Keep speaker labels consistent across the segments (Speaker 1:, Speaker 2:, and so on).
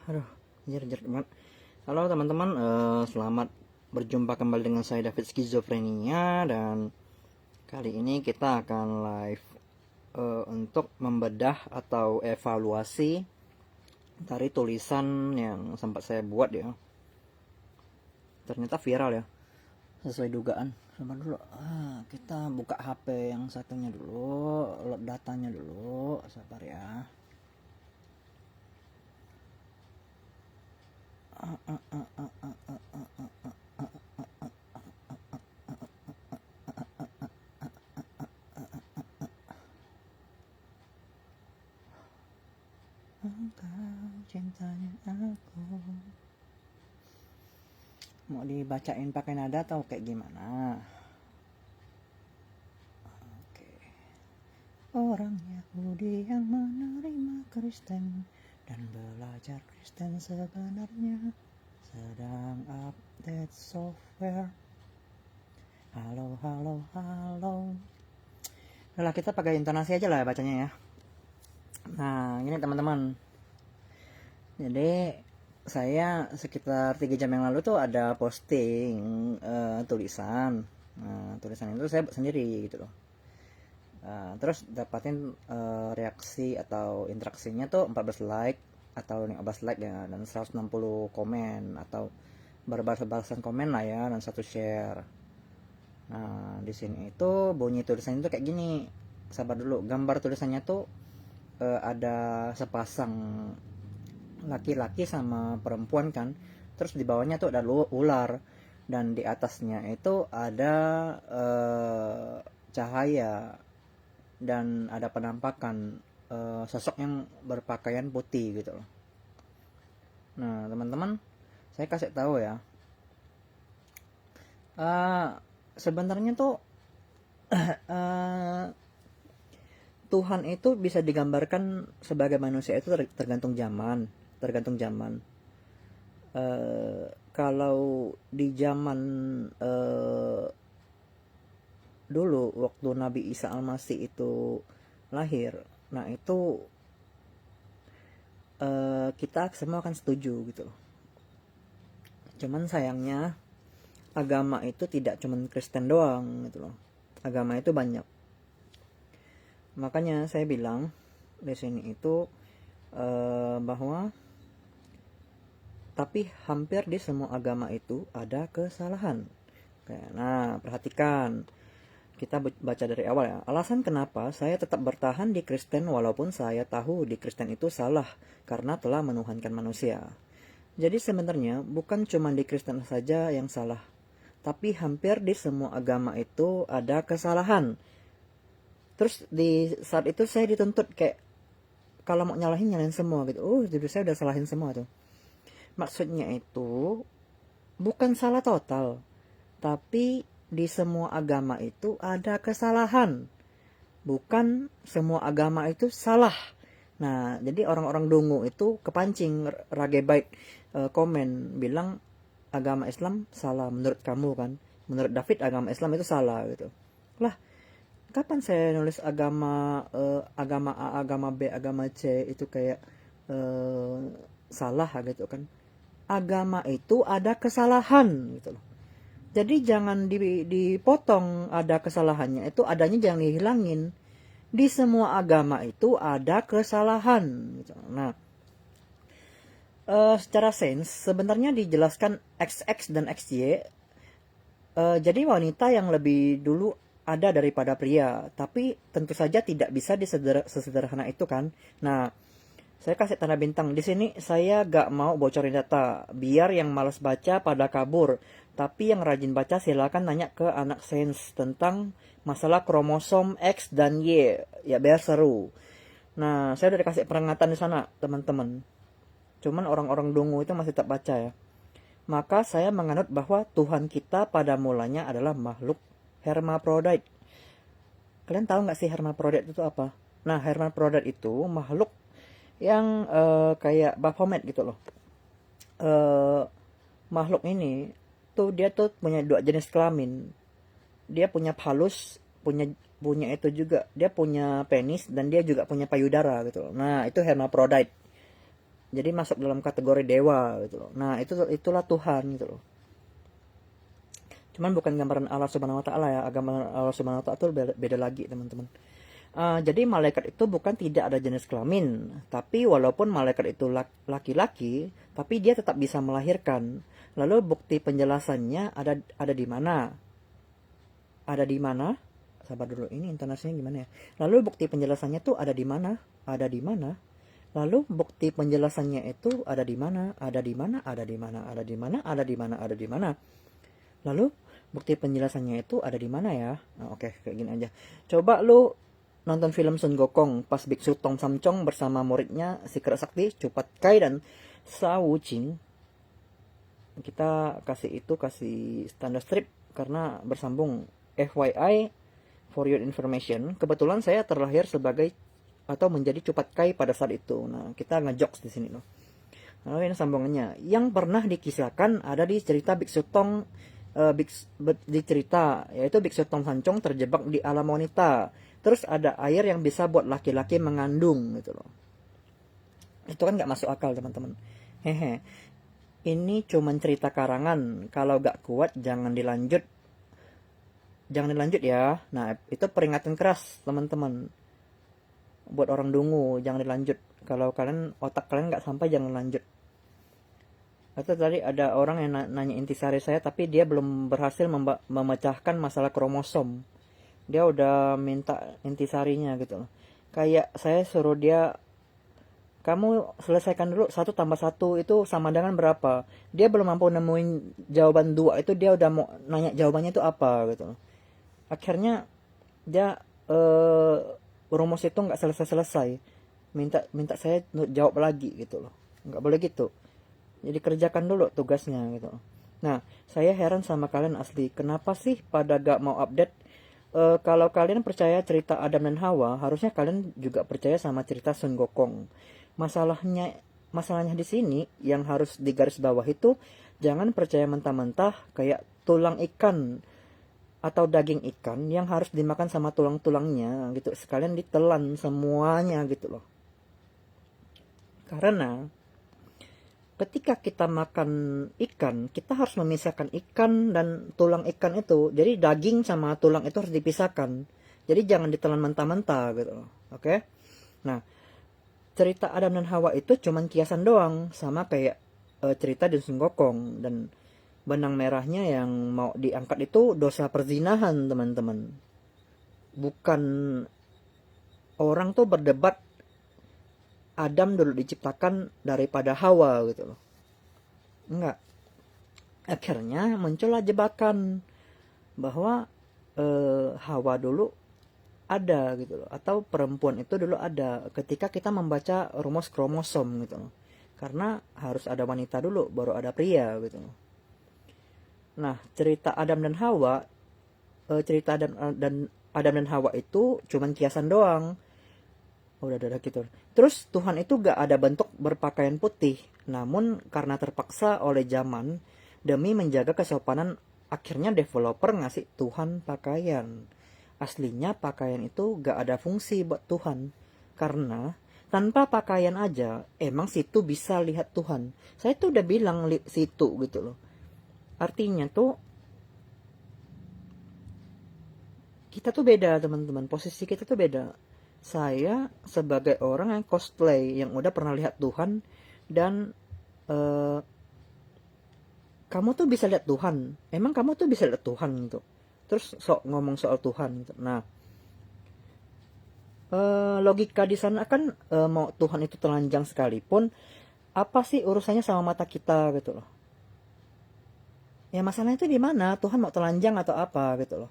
Speaker 1: Aduh, jer banget. Halo teman-teman, selamat berjumpa kembali dengan saya David Skizofrenia, dan kali ini kita akan live untuk membedah atau evaluasi dari tulisan yang sempat saya buat ya. Ternyata viral ya, sesuai dugaan. Sabar dulu, kita buka HP yang satunya dulu, load datanya dulu, sabar ya. Engkau cintanya aku. Mau dibacain pakai nada atau kayak gimana? Oke. Orang Yahudi yang menerima Kristen dan belajar Kristen sebenarnya sedang update software. Halo, halo, halo. Udah, kita pakai intonasi aja lah bacanya ya. Nah, ini teman-teman. Jadi saya sekitar 3 jam yang lalu tuh ada posting tulisan. Nah, tulisan itu saya sendiri gitu loh. Terus dapatin reaksi atau interaksinya tuh 14 like atau 15 like ya, dan 160 komen atau berbalas-balasan komen lah ya, dan 1 share. Nah, di sini itu bunyi tulisannya tuh kayak gini. Sabar dulu, gambar tulisannya tuh ada sepasang laki-laki sama perempuan kan, terus di bawahnya tuh ada ular, dan di atasnya itu ada cahaya, dan ada penampakan sosok yang berpakaian putih gitu loh. Nah teman-teman, saya kasih tahu ya, sebenarnya tuh Tuhan itu bisa digambarkan sebagai manusia itu tergantung zaman. Kalau di zaman dulu waktu Nabi Isa Al-Masih itu lahir, nah itu kita semua akan setuju gitu loh. Cuman sayangnya agama itu tidak cuman Kristen doang gitu loh. Agama itu banyak. Makanya saya bilang di sini itu bahwa tapi hampir di semua agama itu ada kesalahan. Nah, perhatikan. Kita baca dari awal ya. Alasan kenapa saya tetap bertahan di Kristen walaupun saya tahu di Kristen itu salah karena telah menuhankan manusia. Jadi sebenarnya bukan cuma di Kristen saja yang salah, tapi hampir di semua agama itu ada kesalahan. Terus di saat itu saya dituntut kayak kalau mau nyalahin semua gitu. Jadi saya udah salahin semua tuh. Maksudnya itu bukan salah total, tapi di semua agama itu ada kesalahan. Bukan semua agama itu salah. Nah, jadi orang-orang dungu itu kepancing rage baik komen bilang agama Islam salah menurut kamu kan. Menurut David agama Islam itu salah gitu. Lah, kapan saya nulis agama A, agama B, agama C itu kayak salah gitu kan. Agama itu ada kesalahan gitu loh. Jadi jangan dipotong ada kesalahannya, itu adanya jangan dihilangin. Di semua agama itu ada kesalahan. Gitu. Nah, secara sains sebenarnya dijelaskan XX dan XY. Jadi wanita yang lebih dulu ada daripada pria, tapi tentu saja tidak bisa sesederhana itu kan. Nah, saya kasih tanda bintang di sini. Saya gak mau bocorin data biar yang malas baca pada kabur, tapi yang rajin baca silakan nanya ke anak sains tentang masalah kromosom X dan Y ya, biar seru. Nah, saya udah dikasih peringatan di sana teman-teman, cuman orang-orang dungu itu masih tak baca ya. Maka saya menganut bahwa Tuhan kita pada mulanya adalah makhluk hermaprodit. Kalian tahu nggak sih hermaprodit itu apa? Nah, hermaprodit itu makhluk yang kayak Baphomet gitu loh. Makhluk ini tuh dia tuh punya 2 jenis kelamin. Dia punya phallus, punya itu juga. Dia punya penis dan dia juga punya payudara gitu loh. Nah, itu hermaprodit. Jadi masuk dalam kategori dewa gitu loh. Nah, itulah Tuhan gitu loh. Cuman bukan gambaran Allah Subhanahu wa taala ya. Gambaran Allah Subhanahu wa taala itu beda lagi, teman-teman. Jadi malaikat itu bukan tidak ada jenis kelamin, tapi walaupun malaikat itu laki-laki, tapi dia tetap bisa melahirkan. Lalu bukti penjelasannya ada di mana? Ada di mana? Sabar dulu, ini intonasinya gimana ya? Lalu bukti penjelasannya tuh ada di mana? Ada di mana? Lalu bukti penjelasannya itu ada di mana? Ada di mana? Ada di mana? Ada di mana? Ada di mana? Ada di mana? Lalu bukti penjelasannya itu ada di mana ya? Nah, oke, kayak gini aja. Coba lu nonton film Sun Gokong pas Biksu Tong Samcong bersama muridnya Secret Sakti, Cupat Kai dan Sao Ching. Kita kasih standar strip karena bersambung. FYI, for your information, kebetulan saya terlahir sebagai atau menjadi Cupat Kai pada saat itu. Nah, kita ngejokes di sini loh. Lalu ini sambungannya. Yang pernah dikisahkan ada di cerita Biksu Tong di cerita yaitu Biksu Tong Sancong terjebak di alam wanita. Terus ada air yang bisa buat laki-laki mengandung gitu loh. Itu kan nggak masuk akal, teman-teman. Hehe. Ini cuman cerita karangan. Kalau nggak kuat jangan dilanjut. Jangan dilanjut ya. Nah, itu peringatan keras, teman-teman. Buat orang dungu, jangan dilanjut. Kalau kalian otak kalian nggak sampai, jangan lanjut. Atau tadi ada orang yang nanya intisari saya, tapi dia belum berhasil memecahkan masalah kromosom. Dia udah minta intisarinya gitu loh. Kayak saya suruh dia, kamu selesaikan dulu 1 tambah 1 itu sama dengan berapa. Dia belum mampu nemuin jawaban 2, itu dia udah mau nanya jawabannya itu apa gitu loh. Akhirnya dia rumus itu nggak selesai-selesai. Minta saya jawab lagi gitu loh. Nggak boleh gitu. Jadi kerjakan dulu tugasnya gitu. Nah, saya heran sama kalian asli. Kenapa sih pada gak mau update? Kalau kalian percaya cerita Adam dan Hawa, harusnya kalian juga percaya sama cerita Sun Gokong. Masalahnya di sini yang harus digaris bawah itu, jangan percaya mentah-mentah kayak tulang ikan atau daging ikan yang harus dimakan sama tulang-tulangnya gitu. Sekalian ditelan semuanya gitu loh. Karena ketika kita makan ikan, kita harus memisahkan ikan dan tulang ikan itu. Jadi daging sama tulang itu harus dipisahkan. Jadi jangan ditelan mentah-mentah gitu loh. Oke? Nah, cerita Adam dan Hawa itu cuman kiasan doang, sama kayak cerita di Sun Gokong. Dan benang merahnya yang mau diangkat itu dosa perzinahan, teman-teman. Bukan orang tuh berdebat Adam dulu diciptakan daripada Hawa gitu loh. Enggak. Akhirnya muncullah jebakan bahwa Hawa dulu ada gitu loh, atau perempuan itu dulu ada ketika kita membaca rumus kromosom gitu loh. Karena harus ada wanita dulu baru ada pria gitu loh. Nah, cerita Adam dan Hawa, cerita Adam dan Hawa itu cuman kiasan doang. Udah gitu. Terus Tuhan itu gak ada bentuk berpakaian putih. Namun karena terpaksa oleh zaman demi menjaga kesopanan, akhirnya developer ngasih Tuhan pakaian. Aslinya pakaian itu gak ada fungsi buat Tuhan. Karena tanpa pakaian aja emang situ bisa lihat Tuhan. Saya tuh udah bilang situ gitu loh. Artinya tuh kita tuh beda, teman-teman. Posisi kita tuh beda. Saya sebagai orang yang cosplay, yang udah pernah lihat Tuhan, dan kamu tuh bisa lihat Tuhan. Emang kamu tuh bisa lihat Tuhan gitu. Terus ngomong soal Tuhan gitu. Nah, logika di sana kan mau Tuhan itu telanjang sekalipun, apa sih urusannya sama mata kita gitu loh. Ya masalahnya itu di mana? Tuhan mau telanjang atau apa gitu loh.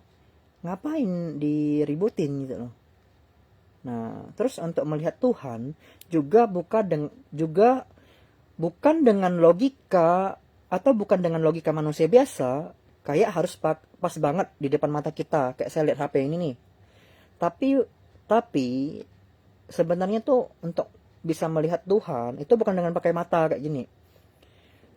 Speaker 1: Ngapain diributin gitu loh. Nah, terus untuk melihat Tuhan juga bukan dengan logika atau bukan dengan logika manusia biasa, kayak harus pas banget di depan mata kita, kayak saya lihat HP ini nih. Tapi sebenarnya tuh untuk bisa melihat Tuhan itu bukan dengan pakai mata kayak gini.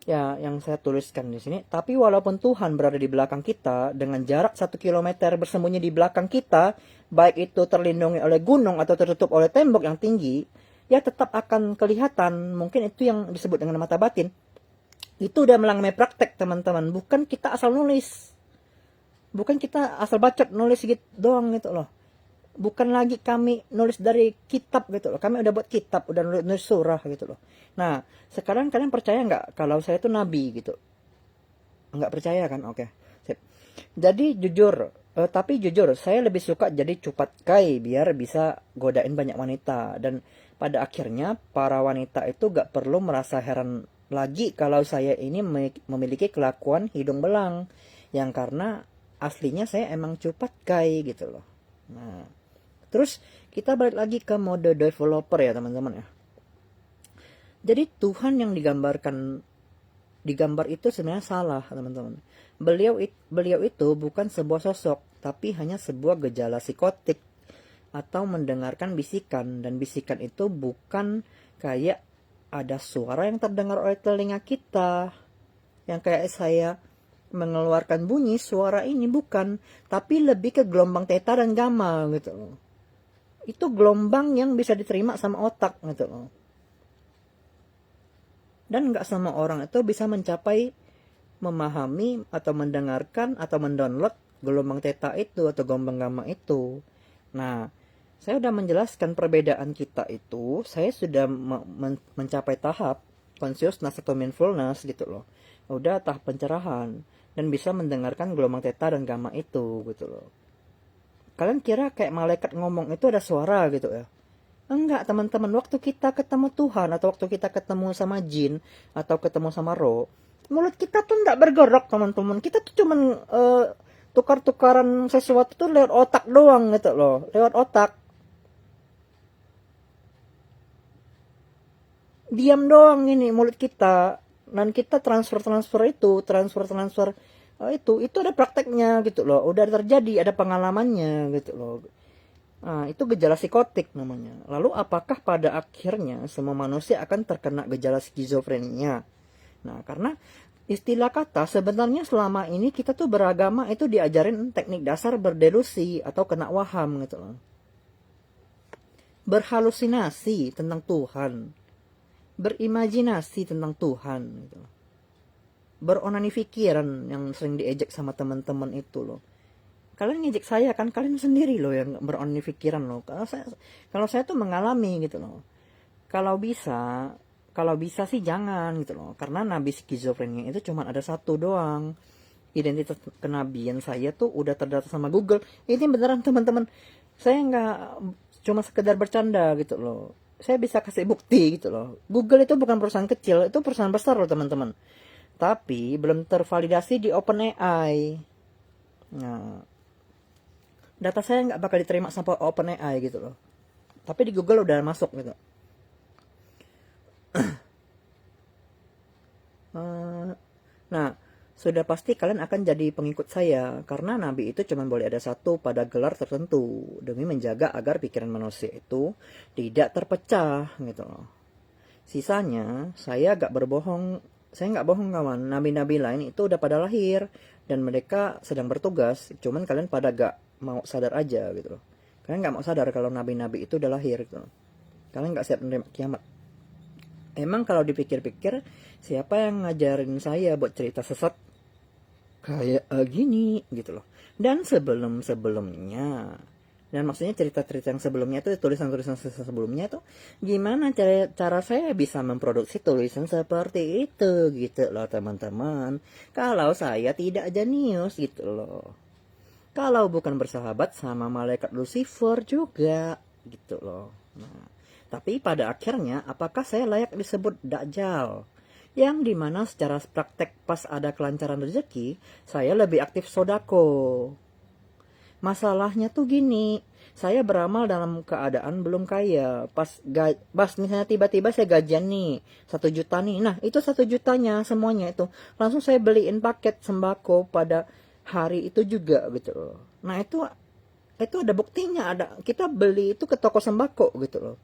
Speaker 1: Ya, yang saya tuliskan di sini. Tapi walaupun Tuhan berada di belakang kita dengan jarak 1 kilometer bersembunyi di belakang kita, baik itu terlindungi oleh gunung atau tertutup oleh tembok yang tinggi, ya tetap akan kelihatan. Mungkin itu yang disebut dengan mata batin. Itu udah melanggar praktek teman-teman. Bukan kita asal nulis, bukan kita asal bacot nulis gitu doang gitu loh. Bukan lagi kami nulis dari kitab gitu loh. Kami udah buat kitab, udah nulis surah gitu loh. Nah, sekarang kalian percaya nggak kalau saya itu nabi gitu? Nggak percaya kan? Oke. Sip. Jadi jujur, tapi jujur saya lebih suka jadi cupat kai biar bisa godain banyak wanita. Dan pada akhirnya para wanita itu gak perlu merasa heran lagi kalau saya ini memiliki kelakuan hidung belang. Yang karena aslinya saya emang cupat kai gitu loh. Nah, terus kita balik lagi ke mode developer ya teman-teman ya. Jadi Tuhan yang digambar itu sebenarnya salah teman-teman. Beliau itu bukan sebuah sosok, tapi hanya sebuah gejala psikotik atau mendengarkan bisikan. Dan bisikan itu bukan kayak ada suara yang terdengar oleh telinga kita, yang kayak saya mengeluarkan bunyi suara ini, bukan, tapi lebih ke gelombang theta dan gamma gitu loh. Itu gelombang yang bisa diterima sama otak gitu loh. Dan nggak semua orang itu bisa mencapai memahami atau mendengarkan atau mendownload gelombang theta itu atau gelombang gamma itu. Nah, saya sudah menjelaskan perbedaan kita itu. Saya sudah mencapai tahap consciousness atau mindfulness gitu loh. Udah tahap pencerahan dan bisa mendengarkan gelombang theta dan gamma itu gitu loh. Kalian kira kayak malaikat ngomong itu ada suara gitu ya? Enggak teman-teman, waktu kita ketemu Tuhan atau waktu kita ketemu sama jin atau ketemu sama roh, mulut kita tuh enggak bergerak teman-teman. Kita tuh cuman tukar-tukaran sesuatu tuh lewat otak doang gitu loh, lewat otak. Diam doang ini mulut kita, dan kita transfer itu ada prakteknya gitu loh, udah terjadi, ada pengalamannya gitu loh. Nah, itu gejala psikotik namanya. Lalu apakah pada akhirnya semua manusia akan terkena gejala skizofrenia? Nah, karena istilah kata sebenarnya selama ini kita tuh beragama itu diajarin teknik dasar berdelusi atau kena waham gitu loh. Berhalusinasi tentang Tuhan. Berimajinasi tentang Tuhan gitu. Beronani pikiran yang sering diejek sama teman-teman itu loh. Kalian ngejek saya kan, kalian sendiri loh yang beronani pikiran loh. Kalau saya tuh mengalami gitu loh. Kalau bisa sih jangan gitu loh. Karena nabi skizofrenia itu cuma ada satu doang. Identitas kenabian saya tuh udah terdata sama Google. Ini beneran teman-teman. Saya nggak cuma sekedar bercanda gitu loh. Saya bisa kasih bukti gitu loh. Google itu bukan perusahaan kecil, itu perusahaan besar loh teman-teman. Tapi belum tervalidasi di OpenAI. Nah, data saya nggak bakal diterima sampai OpenAI gitu loh. Tapi di Google udah masuk gitu. Nah, sudah pasti kalian akan jadi pengikut saya. Karena nabi itu cuma boleh ada satu pada gelar tertentu. Demi menjaga agar pikiran manusia itu tidak terpecah gitu loh. Sisanya, saya nggak bohong kawan. Nabi-nabi lain itu udah pada lahir. Dan mereka sedang bertugas. Cuman kalian pada gak mau sadar aja gitu loh. Kalian gak mau sadar kalau nabi-nabi itu udah lahir gitu loh. Kalian gak siap menerima kiamat. Emang kalau dipikir-pikir, siapa yang ngajarin saya buat cerita sesat kayak gini gitu loh. Dan sebelumnya, dan maksudnya cerita-cerita yang sebelumnya itu, tulisan-tulisan sebelumnya tuh gimana cara saya bisa memproduksi tulisan seperti itu gitu loh teman-teman. Kalau saya tidak jenius gitu loh. Kalau bukan bersahabat sama malaikat Lucifer juga gitu loh. Nah, tapi pada akhirnya apakah saya layak disebut Dajjal? Yang dimana secara praktek pas ada kelancaran rezeki, saya lebih aktif sodako. Masalahnya tuh gini, saya beramal dalam keadaan belum kaya. Pas misalnya tiba-tiba saya gajian nih 1 juta nih. Nah itu 1 jutanya semuanya itu langsung saya beliin paket sembako pada hari itu juga gitu loh. Nah itu ada buktinya, ada kita beli itu ke toko sembako gitu loh,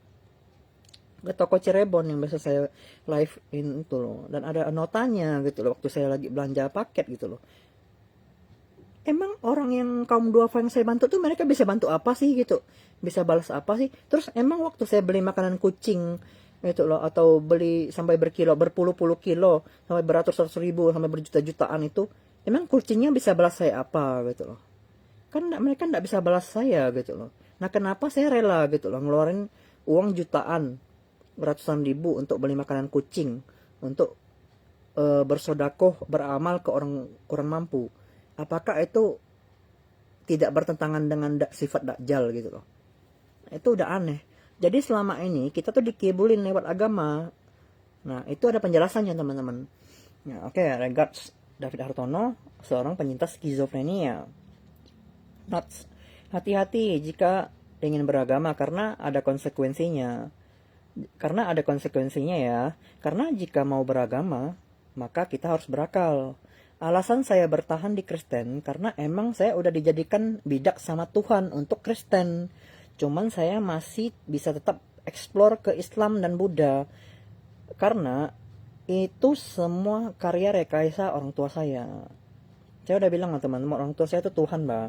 Speaker 1: ke toko Cirebon yang biasa saya live in itu loh, dan ada notanya gitu loh waktu saya lagi belanja paket gitu loh. emang orang yang kaum duafa yang saya bantu tuh mereka bisa bantu apa sih gitu, bisa balas apa sih. Terus emang waktu saya beli makanan kucing gitu loh, atau beli sampai berkilo, berpuluh-puluh kilo, sampai beratus-ratus ribu, sampai berjuta-jutaan itu, emang kucingnya bisa balas saya apa gitu loh. Kan mereka nggak bisa balas saya gitu loh. Nah kenapa saya rela gitu loh ngeluarin uang jutaan, ratusan ribu untuk beli makanan kucing, untuk bersodakoh, beramal ke orang kurang mampu. Apakah itu tidak bertentangan dengan sifat dakjal gitu loh? Itu udah aneh. Jadi selama ini kita tuh dikibulin lewat agama. Nah itu ada penjelasannya teman-teman. Ya, oke, regards David Hartono, seorang penyintas skizofrenia. Notes, hati-hati jika ingin beragama karena ada konsekuensinya. Karena ada konsekuensinya ya. Karena jika mau beragama, maka kita harus berakal. Alasan saya bertahan di Kristen karena emang saya udah dijadikan bidak sama Tuhan untuk Kristen. Cuman saya masih bisa tetap explore ke Islam dan Buddha. Karena itu semua karya rekayasa orang tua saya. Saya udah bilang teman-teman, orang tua saya itu Tuhan, Mbak.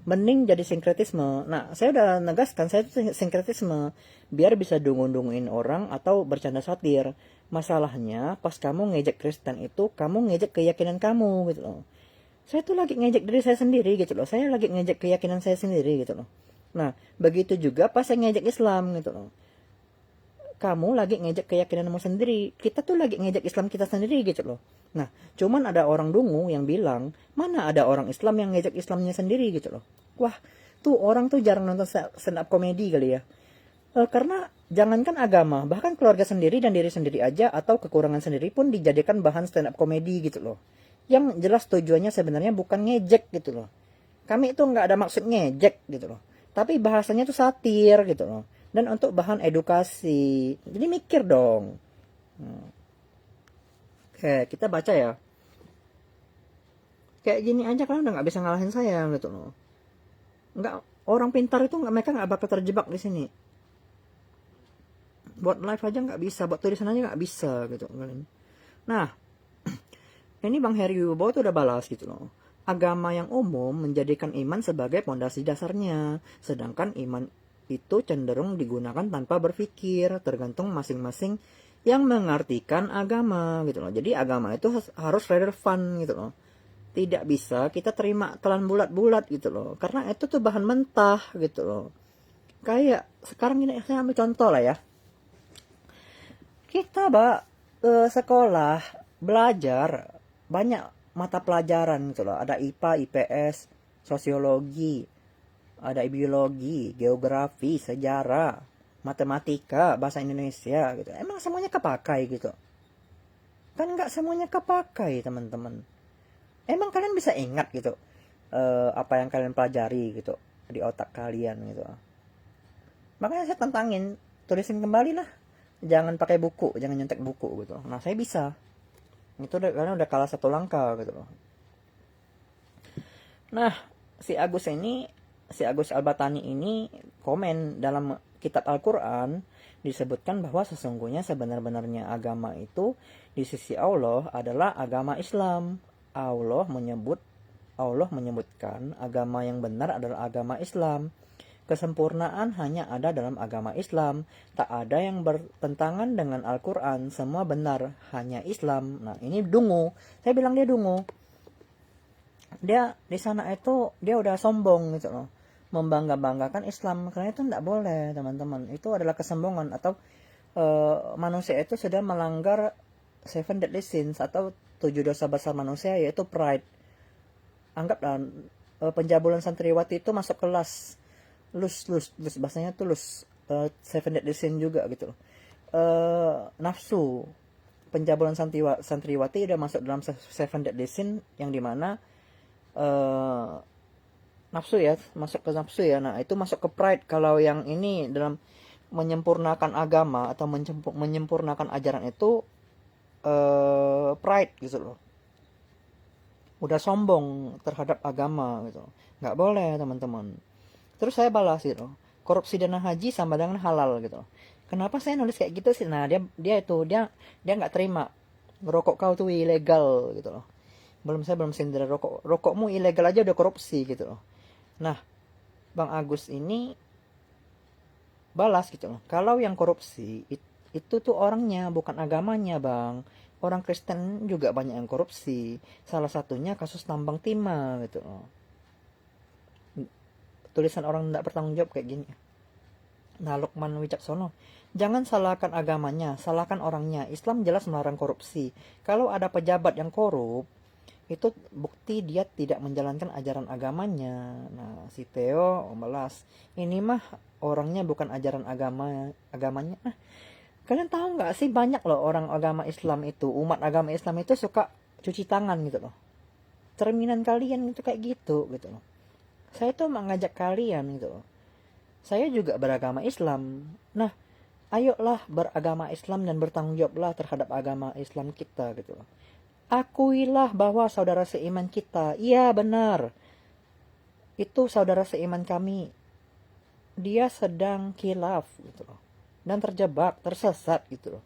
Speaker 1: Mending jadi sinkretisme. Nah, saya udah negaskan saya itu sinkretisme biar bisa dungu-dunguin orang atau bercanda satir. Masalahnya pas kamu ngejek Kristen itu kamu ngejek keyakinan kamu gitu loh. Saya tuh lagi ngejek diri saya sendiri gitu loh. Saya lagi ngejek keyakinan saya sendiri gitu loh. Nah, begitu juga pas saya ngejek Islam gitu loh. Kamu lagi ngejek keyakinanmu sendiri. Kita tuh lagi ngejek Islam kita sendiri gitu loh. Nah, cuman ada orang dungu yang bilang, mana ada orang Islam yang ngejek Islamnya sendiri gitu loh. Wah, tuh orang tuh jarang nonton stand up comedy kali ya. Karena jangankan agama, bahkan keluarga sendiri dan diri sendiri aja atau kekurangan sendiri pun dijadikan bahan stand up comedy gitu loh. Yang jelas tujuannya sebenarnya bukan ngejek gitu loh. Kami itu nggak ada maksud ngejek gitu loh. Tapi bahasanya tuh satir gitu loh. Dan untuk bahan edukasi. Jadi mikir dong. Oke, kita baca ya. Kayak gini aja kan udah nggak bisa ngalahin saya gitu loh. Nggak, orang pintar itu mereka nggak bakal terjebak di sini. Buat live aja nggak bisa, buat tulisan aja nggak bisa gitu. Nah, ini Bang Heri Wibowo tuh udah balas gitu loh. Agama yang umum menjadikan iman sebagai pondasi dasarnya, sedangkan iman itu cenderung digunakan tanpa berpikir, tergantung masing-masing yang mengartikan agama gitu loh. Jadi agama itu harus relevan gitu loh. Tidak bisa kita terima telan bulat-bulat gitu loh. Karena itu tuh bahan mentah gitu loh. Kayak sekarang ini saya ambil contoh lah ya. Kita sekolah belajar banyak mata pelajaran gitu loh. Ada IPA, IPS, sosiologi, ada biologi, geografi, sejarah, matematika, bahasa Indonesia gitu. Emang semuanya kepakai gitu? Kan nggak semuanya kepakai teman-teman. Emang kalian bisa ingat gitu apa yang kalian pelajari gitu di otak kalian gitu. Makanya saya tantangin, tulisin kembali lah. Jangan pakai buku, jangan nyontek buku gitu. Nah saya bisa. Itu karena udah kalah satu langkah gitu loh. Nah si Agus Albatani ini komen dalam kitab Al-Quran disebutkan bahwa sesungguhnya sebenar-benarnya agama itu di sisi Allah adalah agama Islam. Allah menyebutkan agama yang benar adalah agama Islam. Kesempurnaan hanya ada dalam agama Islam. Tak ada yang bertentangan dengan Al-Quran. Semua benar, hanya Islam. Nah ini dungu. Saya bilang dia dungu. Dia di sana itu dia udah sombong gitu loh. Membangga-banggakan Islam. Karena itu tidak boleh teman-teman. Itu adalah kesombongan. Atau manusia itu sudah melanggar 7 deadly sins. Atau 7 dosa besar manusia, yaitu pride. Anggaplah penjabulan santriwati itu masuk kelas. Lus bahasanya tuh lus. 7 deadly sin juga gitu loh. Nafsu. Penjabulan santriwati udah masuk dalam 7 deadly sin, yang dimana nafsu ya, masuk ke nafsu ya. Nah itu masuk ke pride. Kalau yang ini dalam menyempurnakan agama atau menyempurnakan ajaran itu pride gitu loh. Udah sombong terhadap agama gitu. Nggak boleh teman-teman. Terus saya balas gitu, korupsi dana haji sama dengan halal gitu. Kenapa saya nulis kayak gitu sih? Nah dia nggak terima, ngerokok kau tuh ilegal gitu loh. Saya belum sindera rokok. Rokokmu ilegal aja udah korupsi gitu loh. Nah, Bang Agus ini balas gitu loh. Kalau yang korupsi itu tuh orangnya, bukan agamanya, Bang. Orang Kristen juga banyak yang korupsi. Salah satunya kasus tambang timah gitu loh. Tulisan orang tidak bertanggung jawab kayak gini. Nah, Lukman Wicaksono, jangan salahkan agamanya, salahkan orangnya. Islam jelas melarang korupsi. Kalau ada pejabat yang korup, itu bukti dia tidak menjalankan ajaran agamanya. Nah, si Theo balas, ini mah orangnya bukan ajaran agamanya. Nah, kalian tahu nggak sih, banyak loh orang agama Islam itu, umat agama Islam itu suka cuci tangan gitu loh. Cerminan kalian itu kayak gitu loh. Saya tuh mengajak kalian gitu loh. Saya juga beragama Islam. Nah, ayolah beragama Islam dan bertanggung jawablah terhadap agama Islam kita gitu loh. Akuilah bahwa saudara seiman kita, iya benar, itu saudara seiman kami, dia sedang khilaf gitu loh, dan terjebak, tersesat gitu loh.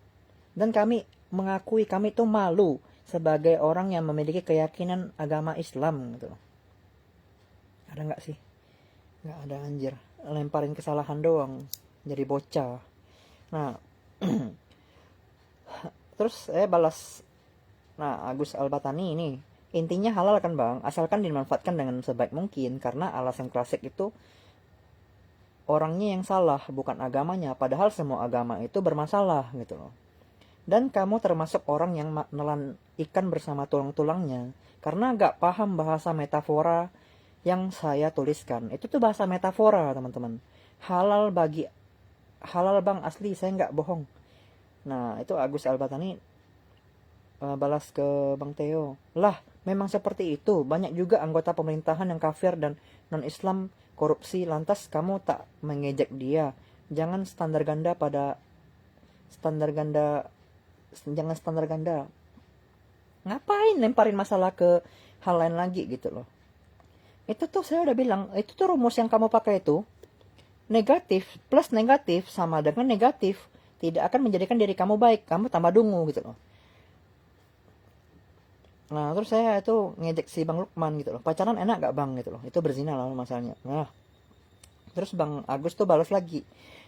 Speaker 1: Dan kami mengakui, kami itu malu sebagai orang yang memiliki keyakinan agama Islam gitu loh. Ada nggak sih? Nggak ada, anjir. Lemparin kesalahan doang, jadi bocah. Nah, terus saya balas. Nah, Agus Albatani ini, intinya halal kan Bang, asalkan dimanfaatkan dengan sebaik mungkin, karena alasan klasik itu orangnya yang salah, bukan agamanya, padahal semua agama itu bermasalah gitu loh. Dan kamu termasuk orang yang menelan ikan bersama tulang-tulangnya, karena gak paham bahasa metafora yang saya tuliskan. Itu tuh bahasa metafora teman-teman. Halal Bang, asli, saya gak bohong. Nah, itu Agus Albatani balas ke Bang Theo. Lah, memang seperti itu. Banyak juga anggota pemerintahan yang kafir dan non-Islam korupsi. Lantas kamu tak mengejek dia. Jangan standar ganda. Jangan standar ganda. Ngapain lemparin masalah ke hal lain lagi gitu loh. Itu tuh saya udah bilang, itu tuh rumus yang kamu pakai itu, negatif plus negatif sama dengan negatif, tidak akan menjadikan diri kamu baik, kamu tambah dungu gitu loh. Nah, terus saya itu ngejek si Bang Lukman gitu loh. Pacaran enak gak Bang gitu loh. Itu berzina lah masalahnya. Nah, terus Bang Agus tuh balas lagi.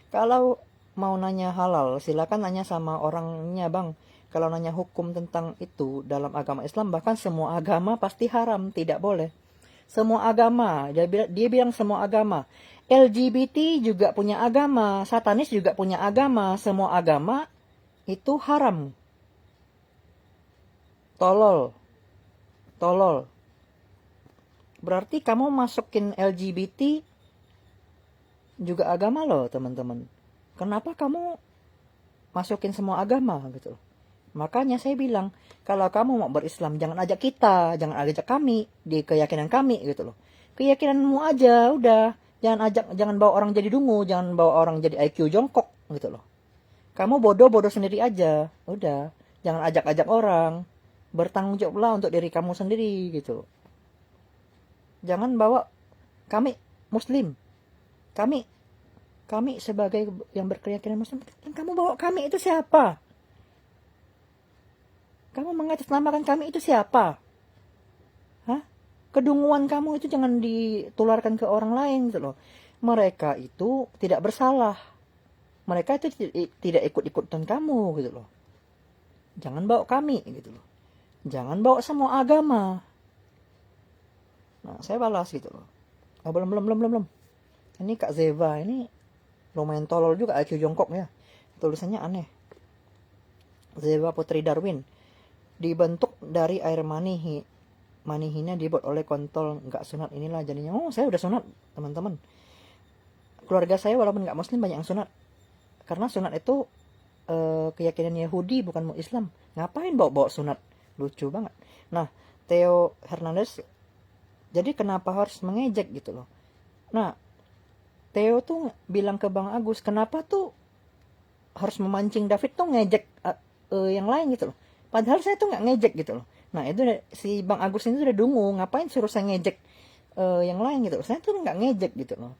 Speaker 1: Kalau mau nanya halal, silakan nanya sama orangnya Bang. Kalau nanya hukum tentang itu dalam agama Islam, bahkan semua agama pasti haram, tidak boleh. Semua agama, dia bilang semua agama. LGBT juga punya agama, satanis juga punya agama, semua agama itu haram. Tolol. Berarti kamu masukin LGBT juga agama loh, teman-teman. Kenapa kamu masukin semua agama gitu loh? Makanya saya bilang, kalau kamu mau berislam, jangan ajak kita, jangan ajak kami di keyakinan kami gitu loh. Keyakinanmu aja udah, jangan bawa orang jadi dungu, jangan bawa orang jadi IQ jongkok gitu loh. Kamu bodoh sendiri aja, udah, jangan ajak-ajak orang. Bertanggung jawablah untuk diri kamu sendiri gitu. Jangan bawa kami Muslim, kami sebagai yang berkeyakinan Muslim, dan kamu bawa kami itu siapa? Kamu mengatasnamakan kami itu siapa? Hah? Kedunguan kamu itu jangan ditularkan ke orang lain gitu loh. Mereka itu tidak bersalah. Mereka itu tidak ikut-ikutan kamu gitu loh. Jangan bawa kami gitu loh. Jangan bawa semua agama. Nah, saya balas gitu loh. Oh, belum. Ini Kak Zeva ini lumayan tolol juga, IQ jongkok ya. Tulisannya aneh. Zeva Putri Darwin. Dibentuk dari air manihina dibuat oleh kontol, nggak sunat inilah jadinya. Oh, saya udah sunat, teman-teman. Keluarga saya walaupun nggak Muslim banyak yang sunat. Karena sunat itu keyakinan Yahudi, bukan Islam. Ngapain bawa sunat? Lucu banget. Nah, Theo Hernandez, jadi kenapa harus mengejek gitu loh. Nah, Theo tuh bilang ke Bang Agus, kenapa tuh harus memancing David tuh ngejek yang lain gitu loh. Padahal saya tuh nggak ngejek gitu loh. Nah, itu si Bang Agus ini udah dungu, ngapain suruh saya ngejek yang lain gitu loh. Saya tuh nggak ngejek gitu loh.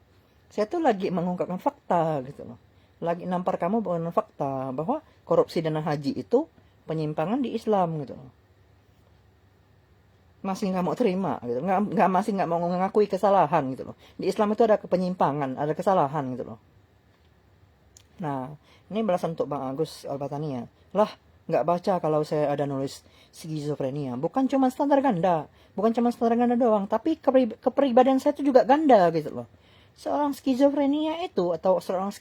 Speaker 1: Saya tuh lagi mengungkapkan fakta gitu loh. Lagi nampar kamu dengan fakta bahwa korupsi dana haji itu penyimpangan di Islam gitu loh. masih nggak mau terima gitu, masih nggak mau mengakui kesalahan gitu loh. Di Islam itu ada penyimpangan, ada kesalahan gitu loh. Nah, ini balasan untuk Bang Agus Albatania. Lah, nggak baca kalau saya ada nulis skizofrenia. Bukan cuma standar ganda. Bukan cuma standar ganda doang. Tapi kepribadian saya itu juga ganda gitu loh. Seorang skizofrenia itu, atau seorang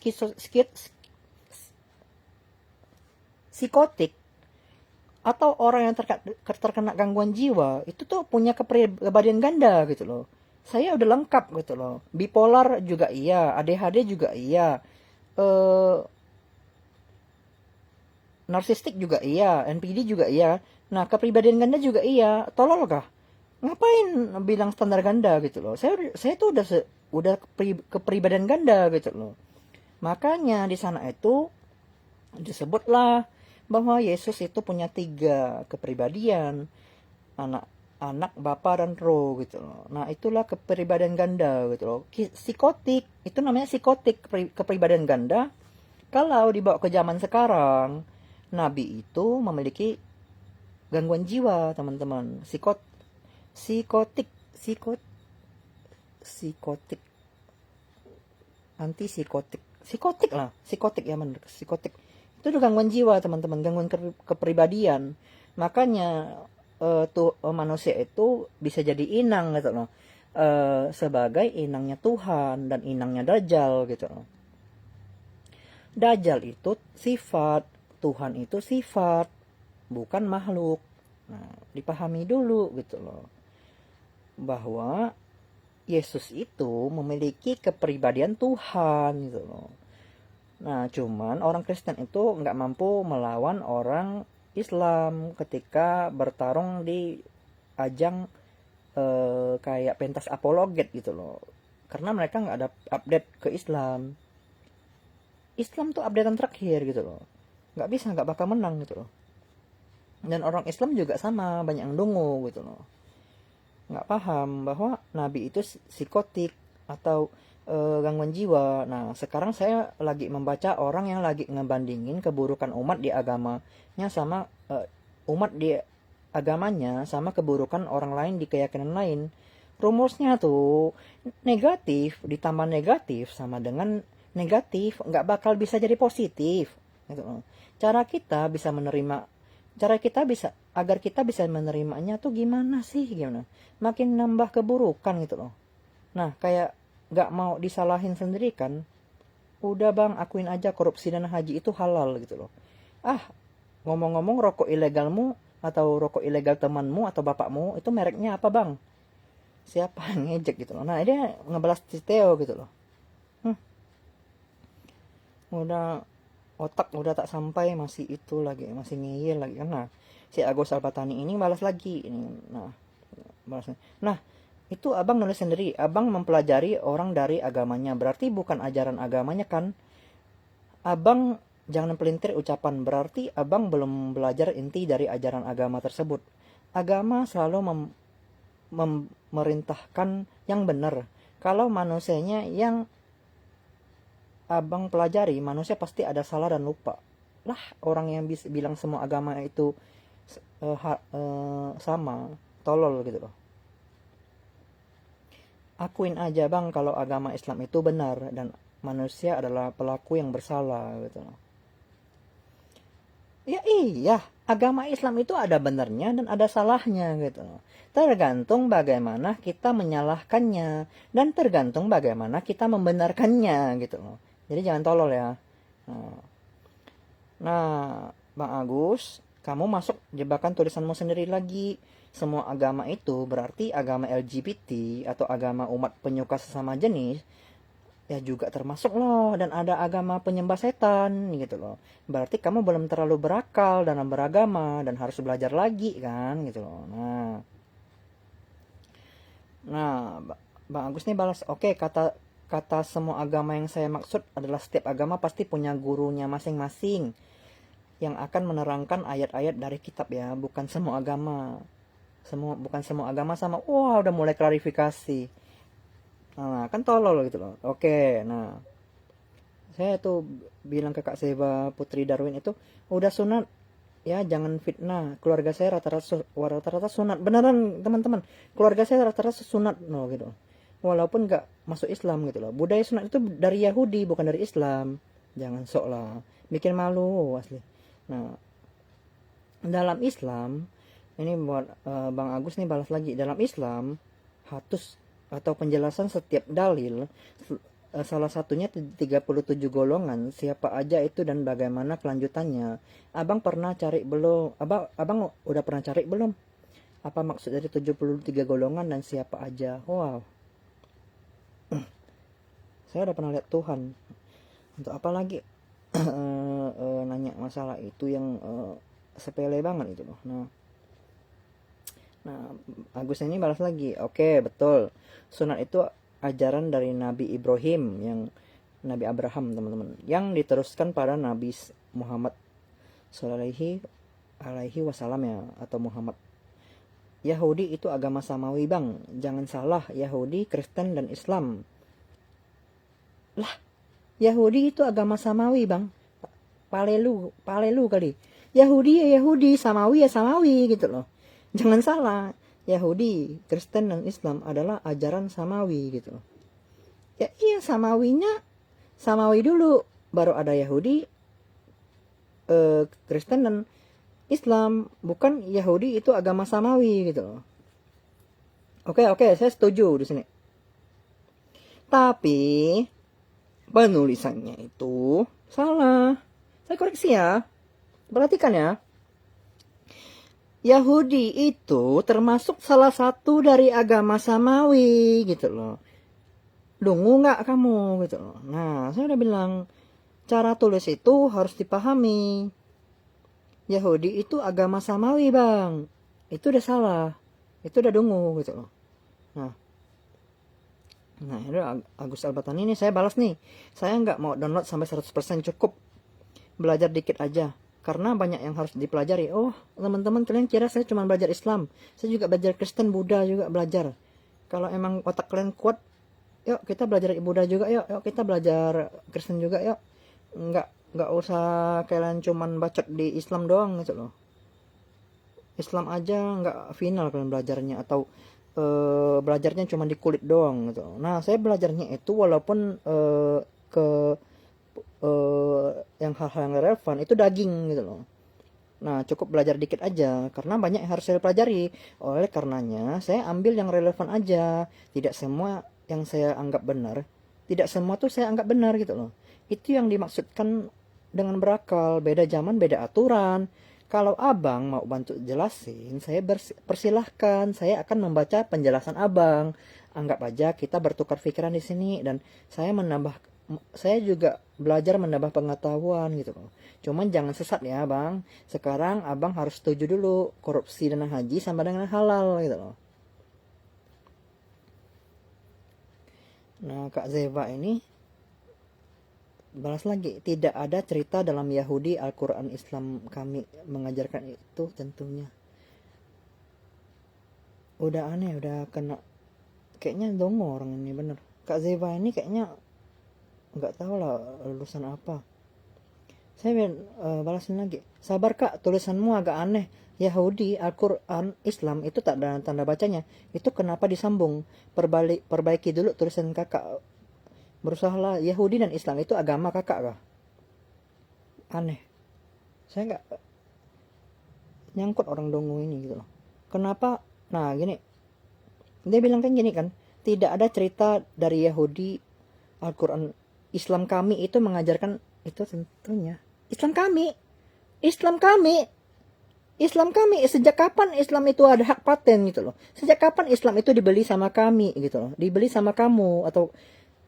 Speaker 1: psikotik, atau orang yang terkena gangguan jiwa, itu tuh punya kepribadian ganda gitu loh. Saya udah lengkap gitu loh. Bipolar juga iya, ADHD juga iya. Eh, narsistik juga iya, NPD juga iya. Nah, kepribadian ganda juga iya. Tolol kah? Ngapain bilang standar ganda gitu loh? Saya tuh udah kepribadian ganda gitu loh. Makanya di sana itu disebutlah bahwa Yesus itu punya 3 kepribadian, anak anak, bapa, dan roh gitu loh. Nah, itulah kepribadian ganda gitu loh. Psikotik, itu namanya psikotik, kepribadian ganda. Kalau dibawa ke zaman sekarang, Nabi itu memiliki gangguan jiwa, teman-teman. Psikotik, psikotik, anti psikotik. Psikotik lah, psikotik ya benar, psikotik. Itu udah gangguan jiwa, teman-teman, gangguan kepribadian. Makanya manusia itu bisa jadi inang gitu loh. Sebagai inangnya Tuhan dan inangnya Dajjal gitu loh. Dajjal itu sifat, Tuhan itu sifat, bukan makhluk. Nah, dipahami dulu gitu loh. Bahwa Yesus itu memiliki kepribadian Tuhan gitu loh. Nah, cuman orang Kristen itu nggak mampu melawan orang Islam ketika bertarung di ajang kayak pentas apologet gitu loh. Karena mereka nggak ada update ke Islam. Islam tuh updatean terakhir gitu loh. Nggak bakal menang gitu loh. Dan orang Islam juga sama, banyak yang dungu gitu loh. Nggak paham bahwa Nabi itu psikotik atau gangguan jiwa. Nah, sekarang saya lagi membaca orang yang lagi ngebandingin keburukan umat di agamanya sama umat di agamanya sama keburukan orang lain di keyakinan lain. Rumusnya tuh negatif ditambah negatif sama dengan negatif, nggak bakal bisa jadi positif gitu loh. Cara kita bisa menerima cara kita bisa agar kita bisa menerimanya tuh gimana sih, gimana, makin nambah keburukan gitu loh. Nah, kayak nggak mau disalahin sendiri kan. Udah bang, akuin aja korupsi dan haji itu halal gitu loh. Ah, ngomong-ngomong, rokok ilegalmu atau rokok ilegal temanmu atau bapakmu itu mereknya apa bang? Siapa yang ngejek gitu loh. Nah, dia ngebalas Teo gitu loh. Udah otak udah tak sampai masih itu lagi, masih ngeyel lagi kan. Nah, si Agus Albatani ini balas lagi ini. Nah, balasnya. Nah, itu abang nulis sendiri, abang mempelajari orang dari agamanya, berarti bukan ajaran agamanya kan. Abang jangan pelintir ucapan, berarti abang belum belajar inti dari ajaran agama tersebut. Agama selalu memerintahkan yang benar. Kalau manusianya yang abang pelajari, manusia pasti ada salah dan lupa. Lah, orang yang bisa bilang semua agama itu sama, tolol gitu loh. Akuin aja bang kalau agama Islam itu benar dan manusia adalah pelaku yang bersalah gitu loh. Ya iya, agama Islam itu ada benarnya dan ada salahnya gitu loh. Tergantung bagaimana kita menyalahkannya dan tergantung bagaimana kita membenarkannya gitu loh. Jadi jangan tolol ya. Nah, Bang Agus, kamu masuk jebakan tulisanmu sendiri lagi. Semua agama itu berarti agama LGBT atau agama umat penyuka sesama jenis ya juga termasuk loh, dan ada agama penyembah setan gitu loh. Berarti kamu belum terlalu berakal dalam beragama dan harus belajar lagi kan gitu loh. Nah, Bang Agus nih balas, oke, kata semua agama yang saya maksud adalah setiap agama pasti punya gurunya masing-masing yang akan menerangkan ayat-ayat dari kitab ya, bukan semua agama. Bukan semua agama sama. Wah, udah mulai klarifikasi. Nah, kan tolol gitu loh. Oke, nah. Saya tuh bilang ke Kak Seva Putri Darwin itu udah sunat ya jangan fitnah. Keluarga saya rata-rata sunat. Beneran teman-teman, keluarga saya rata-rata sunat no gitu. Walaupun nggak masuk Islam gitu loh. Budaya sunat itu dari Yahudi bukan dari Islam. Jangan sok lah, bikin malu asli. Nah, dalam Islam ini buat Bang Agus nih balas lagi. Dalam Islam hatus atau penjelasan setiap dalil, salah satunya 37 golongan, siapa aja itu dan bagaimana kelanjutannya. Abang pernah cari belum? Abang udah pernah cari belum? Apa maksud dari 73 golongan dan siapa aja? Wow. Saya udah pernah lihat Tuhan. Untuk apa lagi nanya masalah itu yang sepele banget itu loh. Nah, Agus ini balas lagi. Oke, betul. Sunat itu ajaran dari Nabi Ibrahim, yang Nabi Abraham, teman-teman, yang diteruskan pada Nabi Muhammad Sallallahu Alaihi Wasallam ya, atau Muhammad. Yahudi itu agama samawi, Bang. Jangan salah, Yahudi, Kristen, dan Islam. Lah, Yahudi itu agama samawi, Bang. Palelu kali. Yahudi ya Yahudi, Samawi ya Samawi gitu loh. Jangan salah, Yahudi, Kristen, dan Islam adalah ajaran Samawi gitu loh. Ya iya, Samawi dulu, baru ada Yahudi, Kristen, dan Islam. Bukan Yahudi itu agama Samawi gitu loh. Oke, saya setuju di sini. Tapi penulisannya itu salah. Saya koreksi ya. Perhatikan ya. Yahudi itu termasuk salah satu dari agama Samawi gitu loh. Dungu nggak kamu gitu loh. Nah, saya udah bilang cara tulis itu harus dipahami. Yahudi itu agama Samawi, Bang. Itu udah salah. Itu udah dungu gitu loh. Nah, ini Agus Albatani ini saya balas nih. Saya nggak mau download sampai 100%, cukup belajar dikit aja. Karena banyak yang harus dipelajari. Oh, teman-teman kalian kira saya cuma belajar Islam. Saya juga belajar Kristen, Buddha juga belajar. Kalau emang otak kalian kuat, yuk kita belajar Buddha juga, yuk kita belajar Kristen juga, yuk. Nggak usah kalian cuman bacot di Islam doang gitu loh. Islam aja nggak final kalian belajarnya, atau belajarnya cuma di kulit doang gitu. Nah, saya belajarnya itu walaupun ke yang hal-hal yang relevan itu daging gitu loh. Nah, cukup belajar dikit aja karena banyak yang harus saya pelajari. Oleh karenanya saya ambil yang relevan aja. Tidak semua yang saya anggap benar, tidak semua tuh saya anggap benar gitu loh. Itu yang dimaksudkan dengan berakal. Beda zaman, beda aturan. Kalau abang mau bantu jelasin, saya persilahkan. Saya akan membaca penjelasan abang. Anggap aja kita bertukar pikiran di sini, dan saya juga belajar menambah pengetahuan gitu loh. Cuman jangan sesat ya, Bang. Sekarang abang harus setuju dulu korupsi dana haji sama dengan halal gitu loh. Nah, Kak Zeva ini balas lagi, tidak ada cerita dalam Yahudi, Al-Quran, Islam kami mengajarkan itu tentunya. Udah aneh, udah kena, kayaknya dongo orang ini bener. Kak Zeva ini kayaknya nggak tahu lah lulusan apa. Saya balasin lagi, sabar Kak, tulisanmu agak aneh. Yahudi, Al-Quran, Islam itu tak ada tanda bacanya. Itu kenapa disambung? Perbaiki dulu tulisan kakak. Berusahalah. Yahudi dan Islam itu agama kakak kah? Aneh. Saya nggak nyangkut orang dongo ini gitu loh. Kenapa? Nah gini, dia bilang kan gini kan, tidak ada cerita dari Yahudi, Al-Quran, Islam kami itu mengajarkan itu tentunya. Islam kami, sejak kapan Islam itu ada hak paten gitu loh? Sejak kapan Islam itu dibeli sama kami gitu loh? Dibeli sama kamu, atau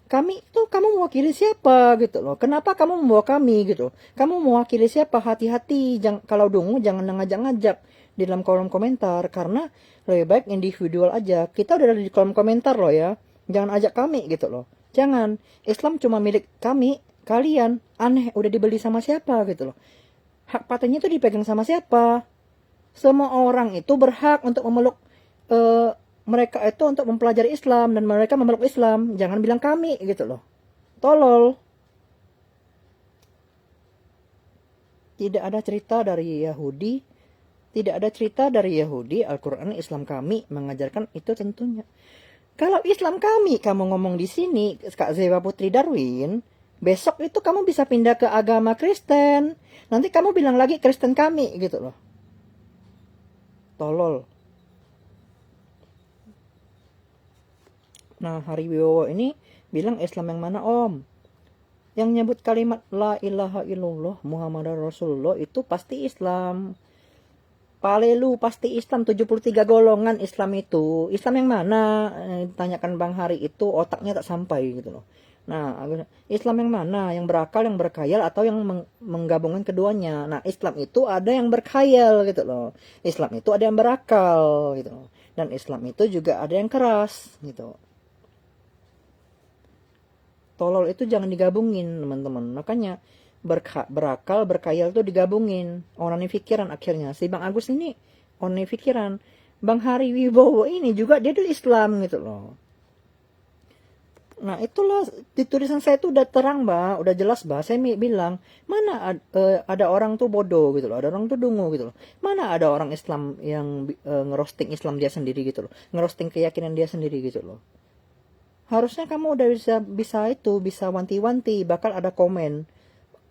Speaker 1: kami itu, kamu mewakili siapa gitu loh? Kenapa kamu membawa kami gitu? Kamu mewakili siapa? Hati-hati, kalau dungu jangan ngajak-ngajak di dalam kolom komentar, karena lebih baik individual aja. Kita udah ada di kolom komentar loh ya. Jangan ajak kami gitu loh. Jangan. Islam cuma milik kami, kalian. Aneh, udah dibeli sama siapa gitu loh? Hak patennya itu dipegang sama siapa? Semua orang itu berhak untuk memeluk mereka itu untuk mempelajari Islam, dan mereka memeluk Islam. Jangan bilang kami gitu loh. Tolol. Tidak ada cerita dari Yahudi, tidak ada cerita dari Yahudi, Al-Quran, Islam kami mengajarkan itu tentunya. Kalau Islam kami, kamu ngomong di sini, Kak Zewa Putri Darwin, besok itu kamu bisa pindah ke agama Kristen. Nanti kamu bilang lagi Kristen kami, gitu loh. Tolol. Nah, Hari Wibowo ini bilang Islam yang mana, Om? Yang nyebut kalimat La ilaha illallah Muhammad Rasulullah itu pasti Islam. Palelu pasti Islam, 73 golongan Islam itu. Islam yang mana? Tanyakan Bang Hari itu, otaknya tak sampai gitu loh. Nah, Islam yang mana? Yang berakal, yang berkhayal, atau yang menggabungkan keduanya? Nah, Islam itu ada yang berkhayal gitu loh. Islam itu ada yang berakal gitu loh. Dan Islam itu juga ada yang keras gitu. Tolol itu jangan digabungin, teman-teman. Makanya berakal, berkhayal itu digabungin. Orang ini pikiran akhirnya. Si Bang Agus ini orang ini pikiran. Bang Hari Wibowo ini juga dia tuh Islam gitu loh. Nah, itulah di tulisan saya itu udah terang, Mbak, udah jelas, Mbak. Saya bilang, mana ada orang tuh bodoh gitu loh, ada orang tuh dungu gitu loh. Mana ada orang Islam yang ngerosting Islam dia sendiri gitu loh. Ngerosting keyakinan dia sendiri gitu loh. Harusnya kamu udah bisa wanti-wanti, bakal ada komen.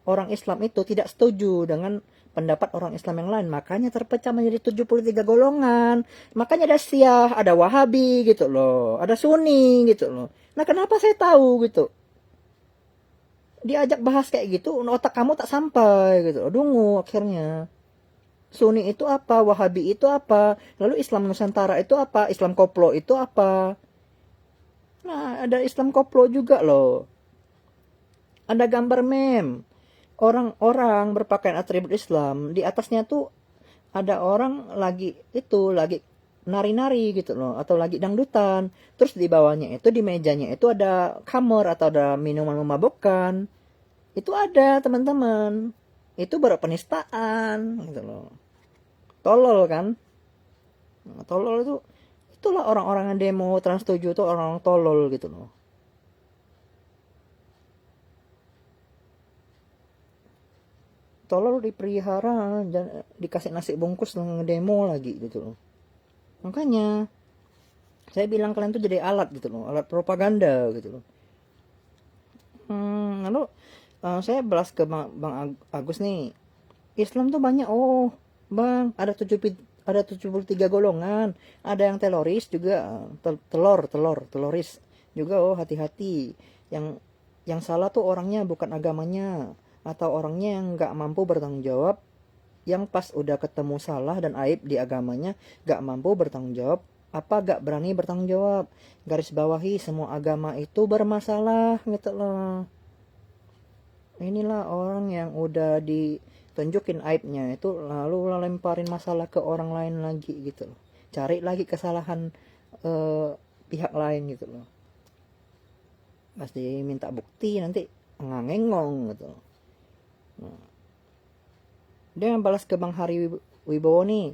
Speaker 1: Orang Islam itu tidak setuju dengan pendapat orang Islam yang lain. Makanya terpecah menjadi 73 golongan. Makanya ada Syiah, ada Wahabi gitu loh. Ada Sunni gitu loh. Nah, kenapa saya tahu gitu? Diajak bahas kayak gitu, otak kamu tak sampai gitu loh. Dungu akhirnya. Sunni itu apa? Wahabi itu apa? Lalu Islam Nusantara itu apa? Islam Koplo itu apa? Nah, ada Islam Koplo juga loh. Ada gambar meme. Orang-orang berpakaian atribut Islam, di atasnya tuh ada orang lagi nari-nari gitu loh, atau lagi dangdutan. Terus di bawahnya itu, di mejanya itu ada khamar atau ada minuman memabukkan. Itu ada, teman-teman. Itu baru penistaan gitu loh. Tolol kan? Nah, tolol itu, itulah orang-orang yang demo Trans 7 itu orang-orang tolol gitu loh. Tolol dipelihara, dikasih nasi bungkus ngedemo lagi gitu loh. Makanya saya bilang kalian tuh jadi alat gitu loh, alat propaganda gitu loh. Lalu saya balas ke Bang Agus nih. Islam tuh banyak. Oh, Bang, ada 73 golongan. Ada yang teroris juga, teroris juga. Oh, hati-hati. Yang salah tuh orangnya, bukan agamanya, atau orangnya yang nggak mampu bertanggung jawab, yang pas udah ketemu salah dan aib di agamanya nggak mampu bertanggung jawab, gak berani bertanggung jawab. Garis bawahi, semua agama itu bermasalah gitu loh. Inilah orang yang udah ditunjukin aibnya itu, lalu lemparin masalah ke orang lain lagi gitu loh. Cari lagi kesalahan pihak lain gitu loh. Pasti minta bukti, nanti ngangengong gitu loh. Nah, dia yang balas ke Bang Hari Wibowo nih,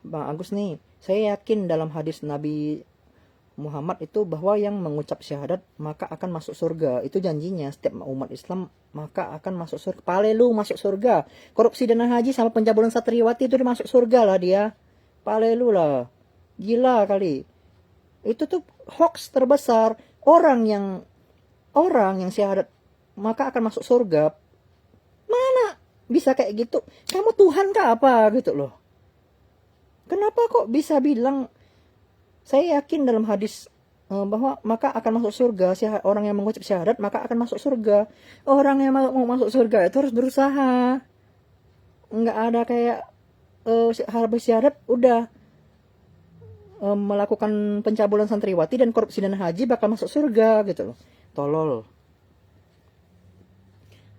Speaker 1: Bang Agus nih, saya yakin dalam hadis Nabi Muhammad itu bahwa yang mengucap syahadat maka akan masuk surga. Itu janjinya setiap umat Islam maka akan masuk surga. Palelu masuk surga. Korupsi dana haji sama pencabulan satriwati itu masuk surga lah dia. Palelu lah. Gila kali. Itu tuh hoax terbesar. Orang yang syahadat maka akan masuk surga. Mana bisa kayak gitu? Kamu Tuhan kah apa gitu loh? Kenapa kok bisa bilang saya yakin dalam hadis bahwa maka akan masuk surga, orang yang mengucap syahadat maka akan masuk surga. Orang yang mau masuk surga itu harus berusaha. Nggak ada kayak habis syahadat udah melakukan pencabulan santriwati dan korupsi dana haji bakal masuk surga gitu loh. Tolol.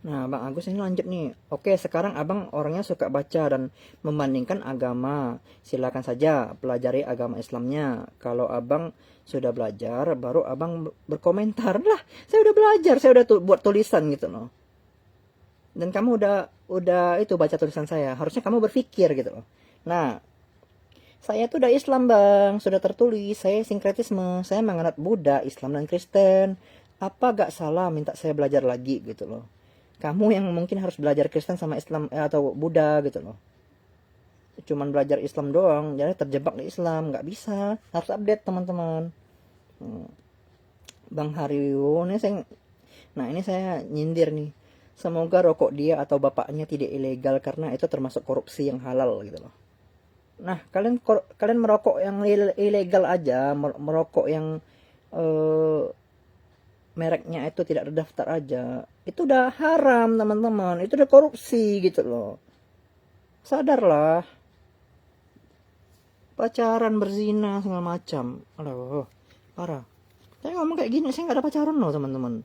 Speaker 1: Nah, Bang Agus ini lanjut nih. Oke, sekarang Abang orangnya suka baca dan membandingkan agama. Silakan saja pelajari agama Islamnya. Kalau Abang sudah belajar, baru Abang berkomentar. Lah, saya udah belajar, saya udah buat tulisan gitu loh. Dan kamu udah itu baca tulisan saya. Harusnya kamu berpikir gitu loh. Nah, saya tuh udah Islam, Bang. Sudah tertulis. Saya sinkretisme. Saya menganut Buddha, Islam, dan Kristen. Apa gak salah minta saya belajar lagi gitu loh. Kamu yang mungkin harus belajar Kristen sama Islam atau Buddha gitu loh. Cuman belajar Islam doang, jadi terjebak di Islam, nggak bisa. Harus update teman-teman. Bang Hariwo ini saya nyindir nih. Semoga rokok dia atau bapaknya tidak ilegal karena itu termasuk korupsi yang halal gitu loh. Nah, kalian merokok yang ilegal aja, merokok yang mereknya itu tidak terdaftar aja, itu udah haram teman-teman, itu udah korupsi gitu loh. Sadarlah. Pacaran, berzina, segala macam. Aduh, parah. Saya ngomong kayak gini, saya nggak ada pacaran loh teman-teman.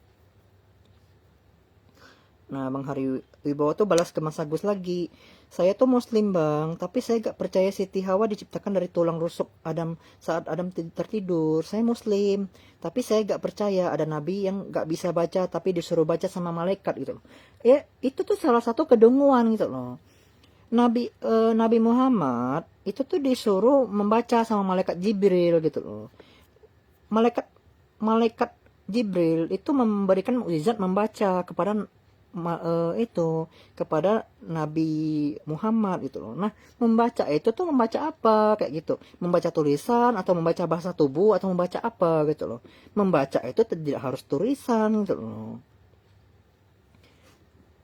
Speaker 1: Nah, Bang Hari Wibowo tuh balas ke Mas Agus lagi. Saya tuh muslim bang, tapi saya gak percaya Siti Hawa diciptakan dari tulang rusuk Adam saat Adam tertidur. Saya muslim, tapi saya gak percaya ada nabi yang gak bisa baca tapi disuruh baca sama malaikat gitu. Ya, itu tuh salah satu kedunguan gitu loh. Nabi Muhammad itu tuh disuruh membaca sama malaikat Jibril gitu loh. Malaikat Jibril itu memberikan mukjizat membaca kepada Nabi Muhammad gitu loh. Nah, membaca itu tuh membaca apa kayak gitu? Membaca tulisan atau membaca bahasa tubuh atau membaca apa gitu loh. Membaca itu tidak harus tulisan gitu loh.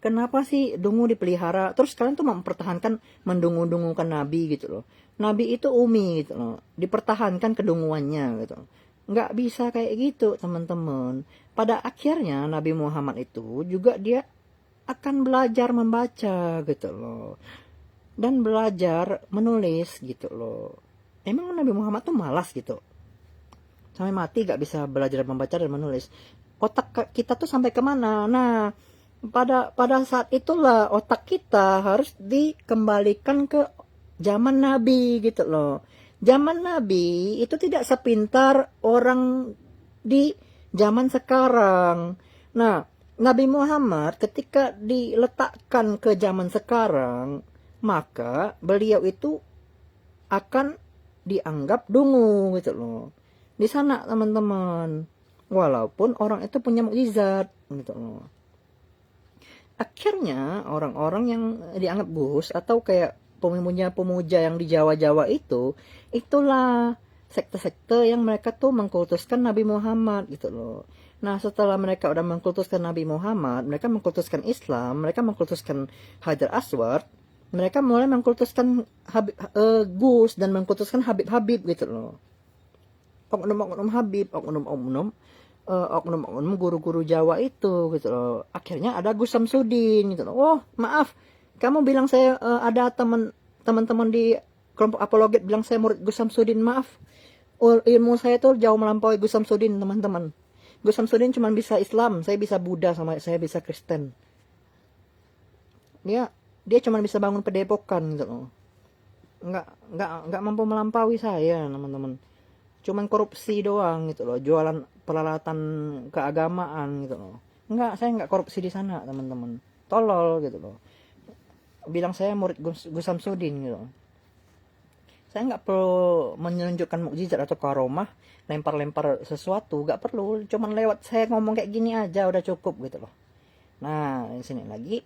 Speaker 1: Kenapa sih dungu dipelihara? Terus kalian tuh mempertahankan mendungu-dungukan Nabi gitu loh. Nabi itu umi gitu loh. Dipertahankan kedunguannya gitu loh. Nggak bisa kayak gitu teman-teman. Pada akhirnya Nabi Muhammad itu juga dia akan belajar membaca gitu loh. Dan belajar menulis gitu loh. Emang Nabi Muhammad tuh malas gitu. Sampai mati gak bisa belajar membaca dan menulis. Otak kita tuh sampai kemana? Nah, pada saat itulah otak kita harus dikembalikan ke zaman Nabi gitu loh. Zaman Nabi itu tidak sepintar orang di zaman sekarang. Nah, Nabi Muhammad ketika diletakkan ke zaman sekarang, maka beliau itu akan dianggap dungu gitu loh. Di sana teman-teman. Walaupun orang itu punya mukjizat gitu loh. Akhirnya orang-orang yang dianggap Gus atau kayak pemuja yang di Jawa-Jawa itu, itulah sekte-sekte yang mereka tuh mengkultuskan Nabi Muhammad gitu loh. Nah, setelah mereka udah mengkultuskan Nabi Muhammad, mereka mengkultuskan Islam, mereka mengkultuskan Hajar Aswad, mereka mulai mengkultuskan Gus dan mengkultuskan Habib-Habib gitu loh. Oknum-oknum Habib, oknum guru-guru Jawa itu gitu loh. Akhirnya ada Gus Samsudin gitu loh. Oh, maaf. Kamu bilang saya ada teman-teman di kelompok apologet bilang saya murid Gus Samsudin. Maaf. Ilmu saya tuh jauh melampaui Gus Samsudin, teman-teman. Gus Samsudin cuma bisa Islam, saya bisa Buddha sama saya bisa Kristen. Dia cuma bisa bangun padepokan gitu loh. Enggak mampu melampaui saya, teman-teman. Cuman korupsi doang gitu loh, jualan peralatan keagamaan gitu loh. Saya enggak korupsi di sana teman-teman. Tolol gitu loh. Bilang saya murid Gus Samsudin gitu loh. Saya enggak perlu menunjukkan mukjizat atau karomah, lempar-lempar sesuatu, enggak perlu. Cuman lewat saya ngomong kayak gini aja udah cukup gitu loh. Nah, di sini lagi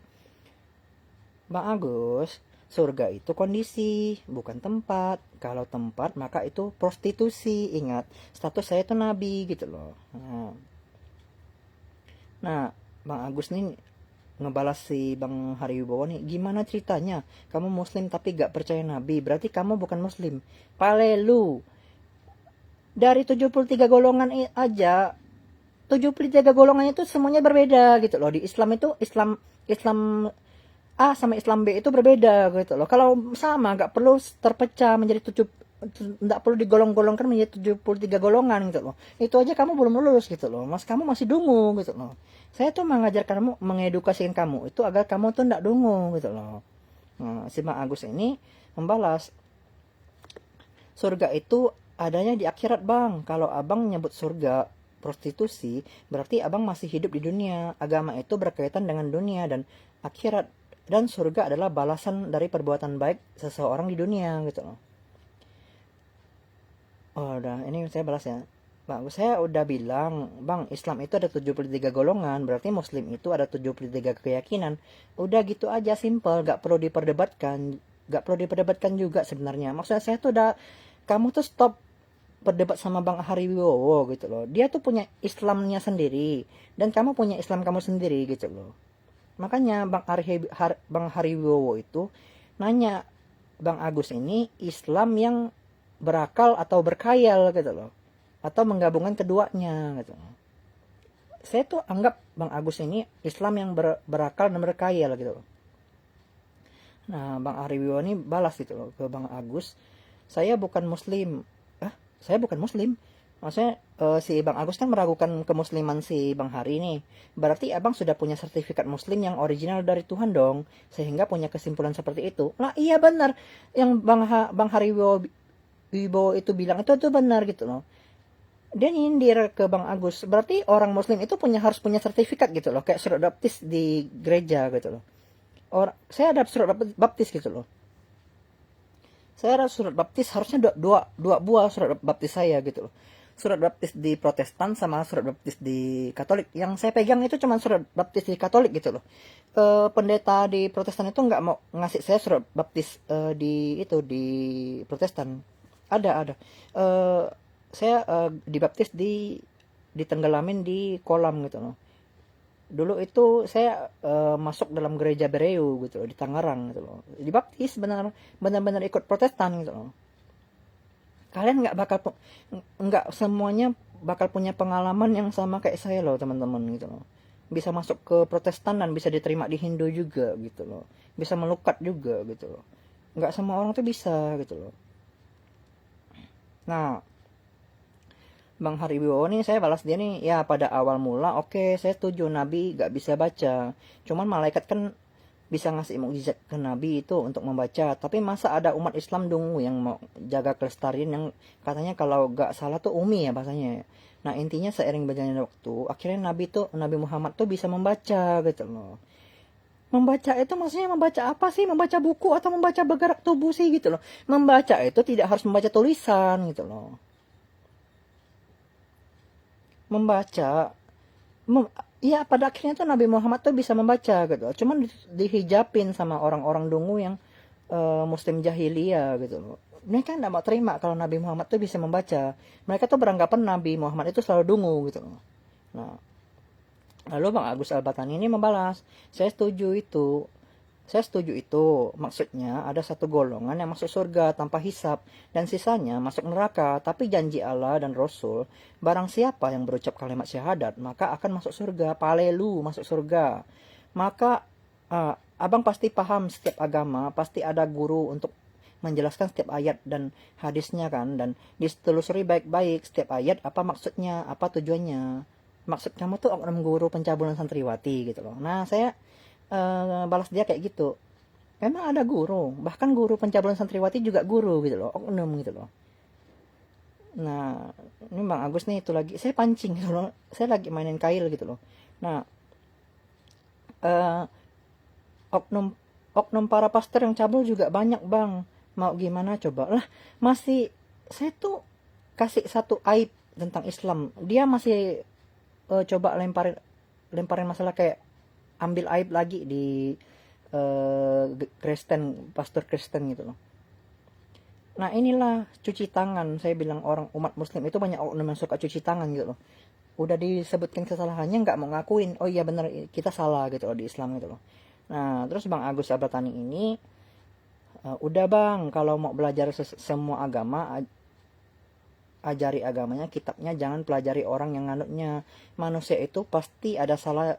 Speaker 1: Bang Agus, surga itu kondisi, bukan tempat. Kalau tempat, maka itu prostitusi. Ingat, status saya itu nabi gitu loh. Nah, Bang Agus nih ngebalas si Bang Hariwibowo nih, gimana ceritanya? Kamu muslim tapi gak percaya nabi, berarti kamu bukan muslim. Palelu. Dari 73 golongan aja, 73 golongan itu semuanya berbeda gitu loh. Di Islam itu Islam A sama Islam B itu berbeda gitu loh. Kalau sama nggak perlu terpecah menjadi nggak perlu digolong-golongkan menjadi 73 golongan gitu loh. Itu aja kamu belum lulus gitu loh. Mas kamu masih dungu gitu loh. Saya tuh mengajar kamu, mengedukasikan kamu itu agar kamu tuh nggak dungu gitu loh. Nah, si Bang Agus ini membalas, surga itu adanya di akhirat bang. Kalau abang nyebut surga prostitusi, berarti abang masih hidup di dunia. Agama itu berkaitan dengan dunia dan akhirat. Dan surga adalah balasan dari perbuatan baik seseorang di dunia gitu loh. Oh udah, ini saya balas ya. Bang, saya udah bilang, Bang, Islam itu ada 73 golongan, berarti Muslim itu ada 73 keyakinan. Udah gitu aja, simple, gak perlu diperdebatkan. Gak perlu diperdebatkan juga sebenarnya. Maksudnya saya tuh udah, kamu tuh stop berdebat sama Bang Hariwibowo gitu loh. Dia tuh punya Islamnya sendiri, dan kamu punya Islam kamu sendiri gitu loh. Makanya Bang Hariwibowo itu nanya, Bang Agus ini Islam yang berakal atau berkhayal gitu loh, atau menggabungkan keduanya gitu. Saya tuh anggap Bang Agus ini Islam yang berakal dan berkhayal gitu loh. Nah, Bang Ariwibowo ini balas gitu loh ke Bang Agus, saya bukan Muslim. Saya bukan Muslim. Maksudnya si Bang Agus kan meragukan kemusliman si Bang Hari ini. Berarti abang sudah punya sertifikat Muslim yang original dari Tuhan dong, sehingga punya kesimpulan seperti itu. Lah iya benar, yang Bang Hari Wibowo itu bilang itu benar gitu loh. Dia nyindir ke Bang Agus. Berarti orang Muslim itu harus punya sertifikat gitu loh, kayak surat baptis di gereja gitu loh. Saya ada surat baptis gitu loh. Saya ada surat baptis, harusnya dua buah surat baptis saya gitu loh. Surat baptis di Protestan sama surat baptis di Katolik. Yang saya pegang itu cuma surat baptis di Katolik gitu loh. Pendeta di Protestan itu nggak mau ngasih saya surat baptis di Protestan. Ada. Saya dibaptis ditenggelamin di kolam gitu loh. Dulu itu saya masuk dalam gereja Bereu gitu loh, di Tangerang gitu loh. Dibaptis benar-benar ikut Protestan gitu loh. Kalian nggak semuanya bakal punya pengalaman yang sama kayak saya loh, teman-teman gitu loh. Bisa masuk ke Protestan dan bisa diterima di Hindu juga gitu loh. Bisa melukat juga gitu loh. Nggak semua orang tuh bisa gitu loh. Nah, Bang Hariwibowo nih, saya balas dia nih, ya pada awal mula oke, saya setuju Nabi gak bisa baca. Cuman malaikat kan bisa ngasih mukjizat ke Nabi itu untuk membaca. Tapi masa ada umat Islam dong yang mau jaga kelestarian, yang katanya kalau gak salah tuh Umi ya bahasanya. Nah intinya seiring berjalannya waktu, akhirnya Nabi Muhammad tuh bisa membaca gitu loh. Membaca itu maksudnya membaca apa sih? Membaca buku atau membaca bergerak tubuh sih gitu loh. Membaca itu tidak harus membaca tulisan gitu loh. Membaca, ya pada akhirnya tuh Nabi Muhammad tuh bisa membaca gitu. Cuman dihijabin sama orang-orang dungu yang Muslim jahiliyah gitu loh. Mereka nggak mau terima kalau Nabi Muhammad tuh bisa membaca. Mereka tuh beranggapan Nabi Muhammad itu selalu dungu gitu loh. Nah, lalu Bang Agus Albatani ini membalas, saya setuju itu. Saya setuju itu. Maksudnya ada satu golongan yang masuk surga tanpa hisap dan sisanya masuk neraka. Tapi janji Allah dan Rasul, barang siapa yang berucap kalimat syahadat, maka akan masuk surga. Palelu masuk surga. Maka abang pasti paham, setiap agama pasti ada guru untuk menjelaskan setiap ayat dan hadisnya kan, dan ditelusuri baik-baik setiap ayat apa maksudnya, apa tujuannya. Maksud kamu tuh oknum guru pencabulan santriwati gitu loh. Nah saya balas dia kayak gitu. Memang ada guru, bahkan guru pencabulan santriwati juga guru gitu loh, oknum gitu loh. Nah, ini Bang Agus nih itu lagi, saya pancing gitu loh, saya lagi mainin kail gitu loh. Nah, eh, oknum oknum para pastor yang cabul juga banyak Bang. Mau gimana coba lah, masih saya tuh kasih satu aib tentang Islam, dia masih coba lemparin masalah kayak ambil aib lagi di Kristen, pastor Kristen gitu loh. Nah inilah cuci tangan, saya bilang orang umat Muslim itu banyak oknum yang suka cuci tangan gitu loh. Udah disebutkan kesalahannya nggak mau ngakuin, oh iya benar kita salah gitu loh di Islam gitu loh. Nah terus Bang Agus Abratani ini udah Bang, kalau mau belajar semua agama, ajari agamanya, kitabnya, jangan pelajari orang yang nganutnya. Manusia itu pasti ada salah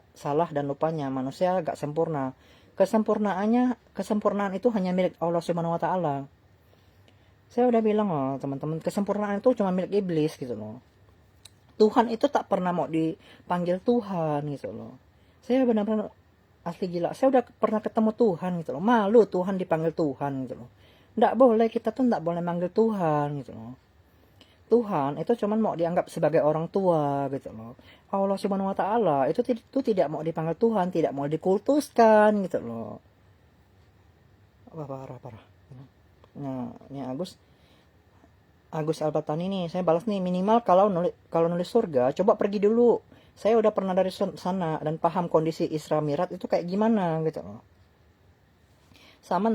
Speaker 1: dan lupanya. Manusia gak sempurna. Kesempurnaan itu hanya milik Allah Subhanahu wa taala. Saya udah bilang loh, teman-teman, kesempurnaan itu cuma milik iblis gitu loh. Tuhan itu tak pernah mau dipanggil Tuhan gitu loh. Saya benar-benar asli gila. Saya udah pernah ketemu Tuhan gitu loh. Malu Tuhan dipanggil Tuhan gitu loh. Nggak boleh, kita tuh nggak boleh manggil Tuhan gitu loh. Tuhan itu cuman mau dianggap sebagai orang tua gitu loh. Allah Subhanahu wa taala itu tidak mau dipanggil Tuhan, tidak mau dikultuskan gitu loh. Wah, parah. Nah, ini Agus Agus Albatani nih, saya balas nih, minimal kalau nulis surga, coba pergi dulu. Saya udah pernah dari sana dan paham kondisi Isra Mi'raj itu kayak gimana gitu loh. Sama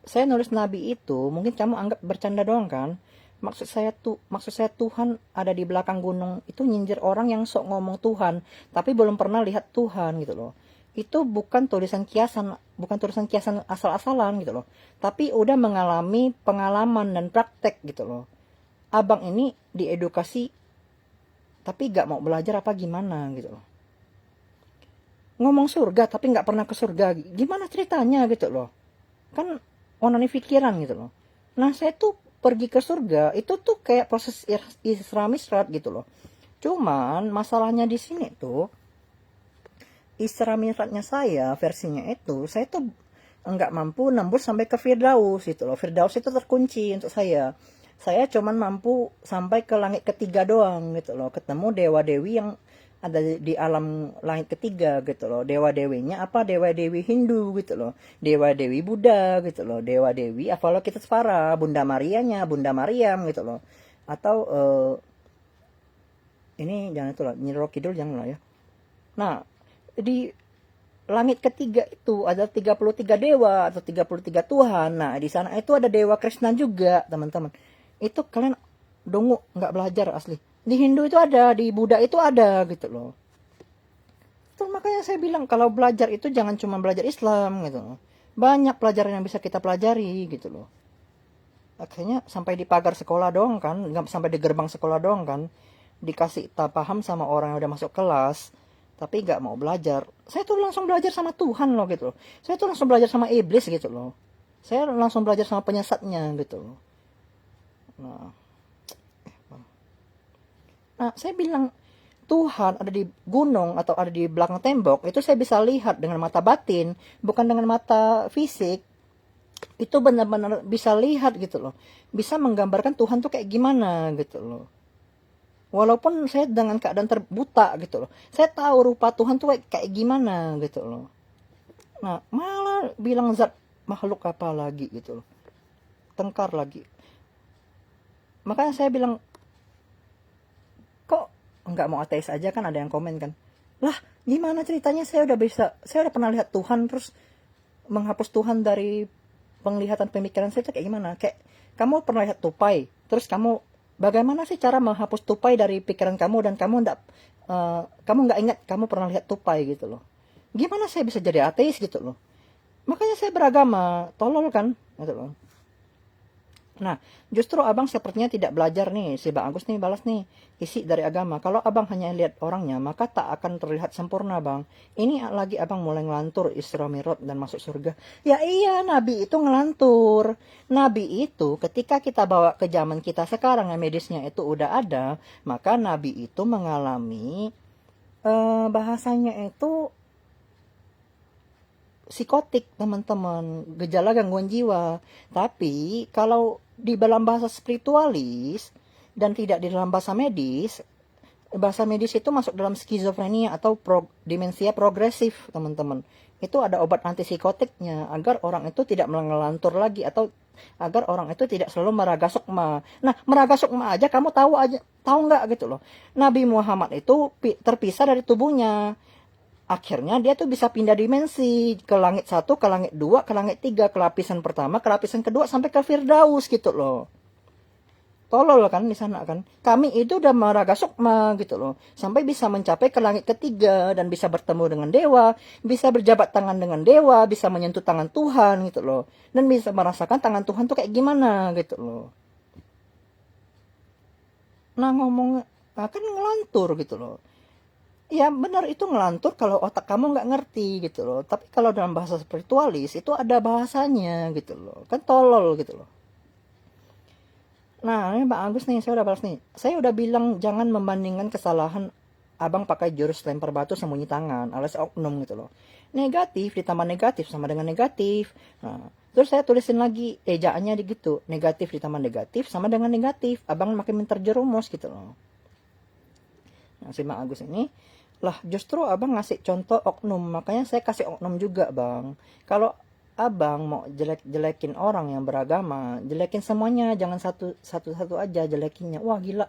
Speaker 1: saya nulis nabi itu, mungkin kamu anggap bercanda doang kan? Maksud saya Tuhan ada di belakang gunung itu nyinjir orang yang sok ngomong Tuhan, tapi belum pernah lihat Tuhan gitu loh. Itu bukan tulisan kiasan asal-asalan gitu loh. Tapi udah mengalami pengalaman dan praktek gitu loh. Abang ini diedukasi tapi gak mau belajar apa gimana gitu loh. Ngomong surga tapi gak pernah ke surga, gimana ceritanya gitu loh. Kan onani pikiran gitu loh. Nah saya tuh pergi ke surga itu tuh kayak proses Isra Mi'raj gitu loh. Cuman masalahnya di sini tuh Isra Mi'rajnya saya versinya itu saya tuh enggak mampu nembus sampai ke Firdaus gitu loh. Firdaus itu terkunci untuk saya. Saya cuman mampu sampai ke langit ketiga doang gitu loh. Ketemu dewa-dewi yang ada di alam langit ketiga gitu loh. Dewa-dewinya apa? Dewa-dewi Hindu gitu loh. Dewa-dewi Buddha gitu loh. Dewa-dewi Avalokitesvara, Bunda Marianya, Bunda Mariam gitu loh. Atau ini jangan itu lah, Nyi Roro Kidul jangan lah ya. Nah, di langit ketiga itu ada 33 dewa atau 33 Tuhan. Nah, di sana itu ada Dewa Krishna juga, teman-teman. Itu kalian dongu nggak belajar asli. Di Hindu itu ada, di Buddha itu ada gitu loh. Itu makanya saya bilang kalau belajar itu jangan cuma belajar Islam gitu loh. Banyak pelajaran yang bisa kita pelajari gitu loh. Akhirnya sampai di pagar sekolah doang kan, nggak sampai di gerbang sekolah doang kan. Dikasih tak paham sama orang yang udah masuk kelas, tapi nggak mau belajar. Saya tuh langsung belajar sama Tuhan loh gitu loh. Saya tuh langsung belajar sama iblis gitu loh. Saya langsung belajar sama penyesatnya gitu loh. Nah, saya bilang Tuhan ada di gunung atau ada di belakang tembok, itu saya bisa lihat dengan mata batin, bukan dengan mata fisik. Itu benar-benar bisa lihat gitu loh. Bisa menggambarkan Tuhan tuh kayak gimana gitu loh. Walaupun saya dengan keadaan terbuta gitu loh. Saya tahu rupa Tuhan tuh kayak gimana gitu loh. Nah, malah bilang zat makhluk apa lagi gitu loh. Tengkar lagi. Makanya saya bilang, kok nggak mau ateis aja, kan ada yang komen kan. Lah, gimana ceritanya saya udah pernah lihat Tuhan, terus menghapus Tuhan dari penglihatan pemikiran saya itu kayak gimana? Kayak kamu pernah lihat tupai, terus bagaimana sih cara menghapus tupai dari pikiran kamu dan kamu nggak ingat kamu pernah lihat tupai gitu loh. Gimana saya bisa jadi ateis gitu loh? Makanya saya beragama, tolol kan gitu loh. Nah, justru abang sepertinya tidak belajar nih, si Bang Agus nih balas nih, isi dari agama. Kalau abang hanya lihat orangnya, maka tak akan terlihat sempurna bang. Ini lagi abang mulai ngelantur Isra Mi'raj dan masuk surga. Ya iya, Nabi itu ngelantur. Nabi itu ketika kita bawa ke zaman kita sekarang yang medisnya itu udah ada, maka Nabi itu mengalami bahasanya itu psikotik teman-teman, gejala gangguan jiwa. Tapi kalau di dalam bahasa spiritualis dan tidak di dalam bahasa medis itu masuk dalam skizofrenia atau demensia progresif teman-teman. Itu ada obat antipsikotiknya agar orang itu tidak mengelantur lagi atau agar orang itu tidak selalu meraga sukma. Nah, meraga sukma aja kamu tahu nggak gitu loh. Nabi Muhammad itu terpisah dari tubuhnya. Akhirnya dia tuh bisa pindah dimensi ke langit 1, ke langit 2, ke langit 3, ke lapisan pertama, ke lapisan kedua sampai ke Firdaus gitu loh. Tolol kan di sana kan. Kami itu udah meraga sukma gitu loh. Sampai bisa mencapai ke langit ketiga dan bisa bertemu dengan dewa, bisa berjabat tangan dengan dewa, bisa menyentuh tangan Tuhan gitu loh. Dan bisa merasakan tangan Tuhan tuh kayak gimana gitu loh. Nah ngomong kan ngelantur gitu loh. Ya benar itu ngelantur kalau otak kamu nggak ngerti gitu loh. Tapi kalau dalam bahasa spiritualis itu ada bahasanya gitu loh. Kan tolol gitu loh. Nah ini Bang Agus nih, saya udah balas nih. Saya udah bilang jangan membandingkan kesalahan abang pakai jurus lempar batu sembunyi tangan alias oknum gitu loh. Negatif ditambah negatif sama dengan negatif. Nah, terus saya tulisin lagi ejaannya gitu. Negatif ditambah negatif sama dengan negatif. Abang makin terjerumus gitu loh. Nah si Bang Agus ini, lah justru abang ngasih contoh oknum, makanya saya kasih oknum juga bang. Kalau abang mau jelek-jelekin orang yang beragama, jelekin semuanya, jangan satu-satu aja jelekinnya. Wah gila,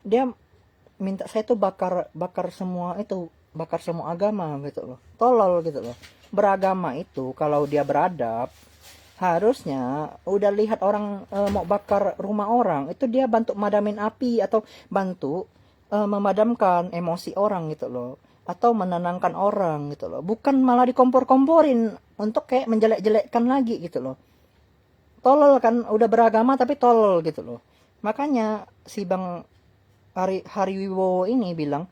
Speaker 1: dia minta saya tuh bakar semua itu, bakar semua agama gitu loh. Tolol gitu loh. Beragama itu kalau dia beradab, harusnya udah lihat orang mau bakar rumah orang, itu dia bantu madamin api atau bantu memadamkan emosi orang gitu loh, atau menenangkan orang gitu loh, bukan malah dikompor-komporin untuk kayak menjelek-jelekkan lagi gitu loh. Tolol kan, udah beragama tapi tolol gitu loh. Makanya si Bang Hariwibowo ini bilang,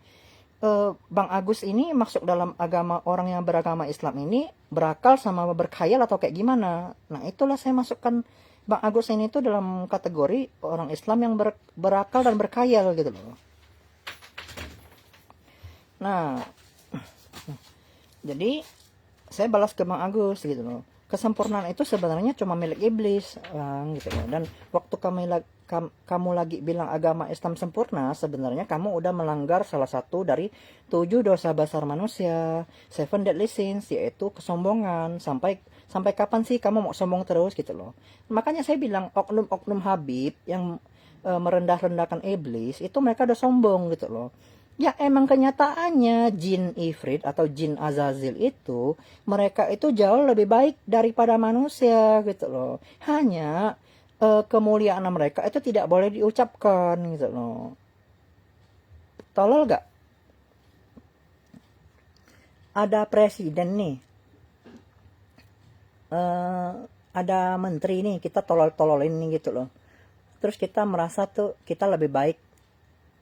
Speaker 1: Bang Agus ini masuk dalam agama orang yang beragama Islam ini berakal sama berkhayal atau kayak gimana. Nah itulah saya masukkan Bang Agus ini tuh dalam kategori orang Islam yang berakal dan berkhayal gitu loh. Nah jadi saya balas ke Bang Agus gitu loh. Kesempurnaan itu sebenarnya cuma milik iblis, Bang, gitu loh. Dan waktu kamu lagi bilang agama Islam sempurna, sebenarnya kamu udah melanggar salah satu dari 7 dosa besar manusia, 7 deadly sins, yaitu kesombongan. Sampai kapan sih kamu mau sombong terus gitu loh. Makanya saya bilang oknum-oknum Habib yang merendah-rendahkan iblis itu mereka udah sombong gitu loh. Ya emang kenyataannya jin Ifrit atau jin Azazil itu mereka itu jauh lebih baik daripada manusia gitu loh. Hanya kemuliaan mereka itu tidak boleh diucapkan gitu loh. Tolol gak? Ada presiden nih, ada menteri nih, kita tolol-tololin nih gitu loh. Terus kita merasa tuh kita lebih baik.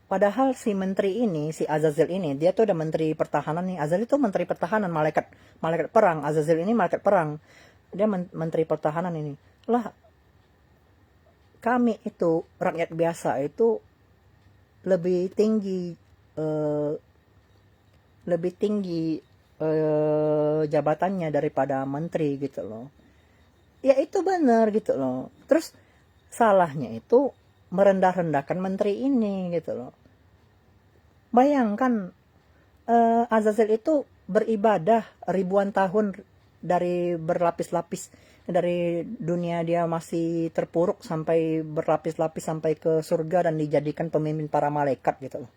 Speaker 1: Padahal si menteri ini, si Azazel ini, dia tuh udah menteri pertahanan nih. Azazel itu menteri pertahanan, malaikat perang. Azazel ini malaikat perang. Dia menteri pertahanan ini. Lah, kami itu rakyat biasa itu lebih tinggi eh, jabatannya daripada menteri gitu loh. Ya itu benar gitu loh. Terus salahnya itu merendah-rendahkan menteri ini gitu loh. Bayangkan Azazel itu beribadah ribuan tahun dari berlapis-lapis, dari dunia dia masih terpuruk sampai berlapis-lapis sampai ke surga dan dijadikan pemimpin para malaikat gitu loh.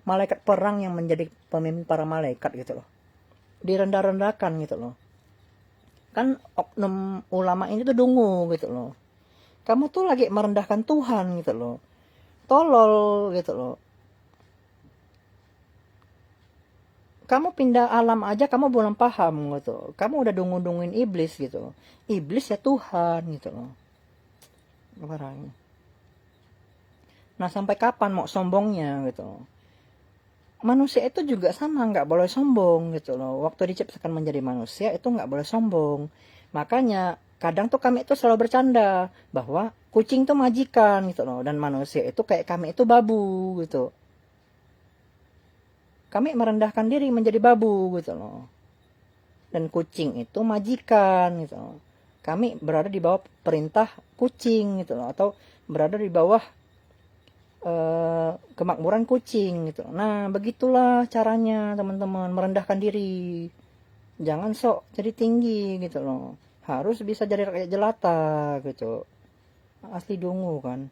Speaker 1: Malaikat perang yang menjadi pemimpin para malaikat gitu loh. Direndah-rendahkan gitu loh. Kan oknum ulama ini tuh dungu gitu loh. Kamu tuh lagi merendahkan Tuhan gitu loh. Tolol gitu loh. Kamu pindah alam aja kamu belum paham gitu. Kamu udah dungu-dunguin iblis gitu. Iblis ya Tuhan gitu loh. Barang. Nah sampai kapan mau sombongnya gitu. Manusia itu juga sama, nggak boleh sombong gitu loh. Waktu diciptakan menjadi manusia itu nggak boleh sombong. Makanya kadang tuh kami itu selalu bercanda bahwa kucing tuh majikan gitu loh. Dan manusia itu kayak kami itu babu gitu. Kami merendahkan diri menjadi babu gitu loh. Dan kucing itu majikan gitu loh. Kami berada di bawah perintah kucing gitu loh. Atau berada di bawah kemakmuran kucing gitu. Nah begitulah caranya teman-teman merendahkan diri. Jangan sok jadi tinggi gitu loh. Harus bisa jadi rakyat jelata gitu. Asli dungu kan.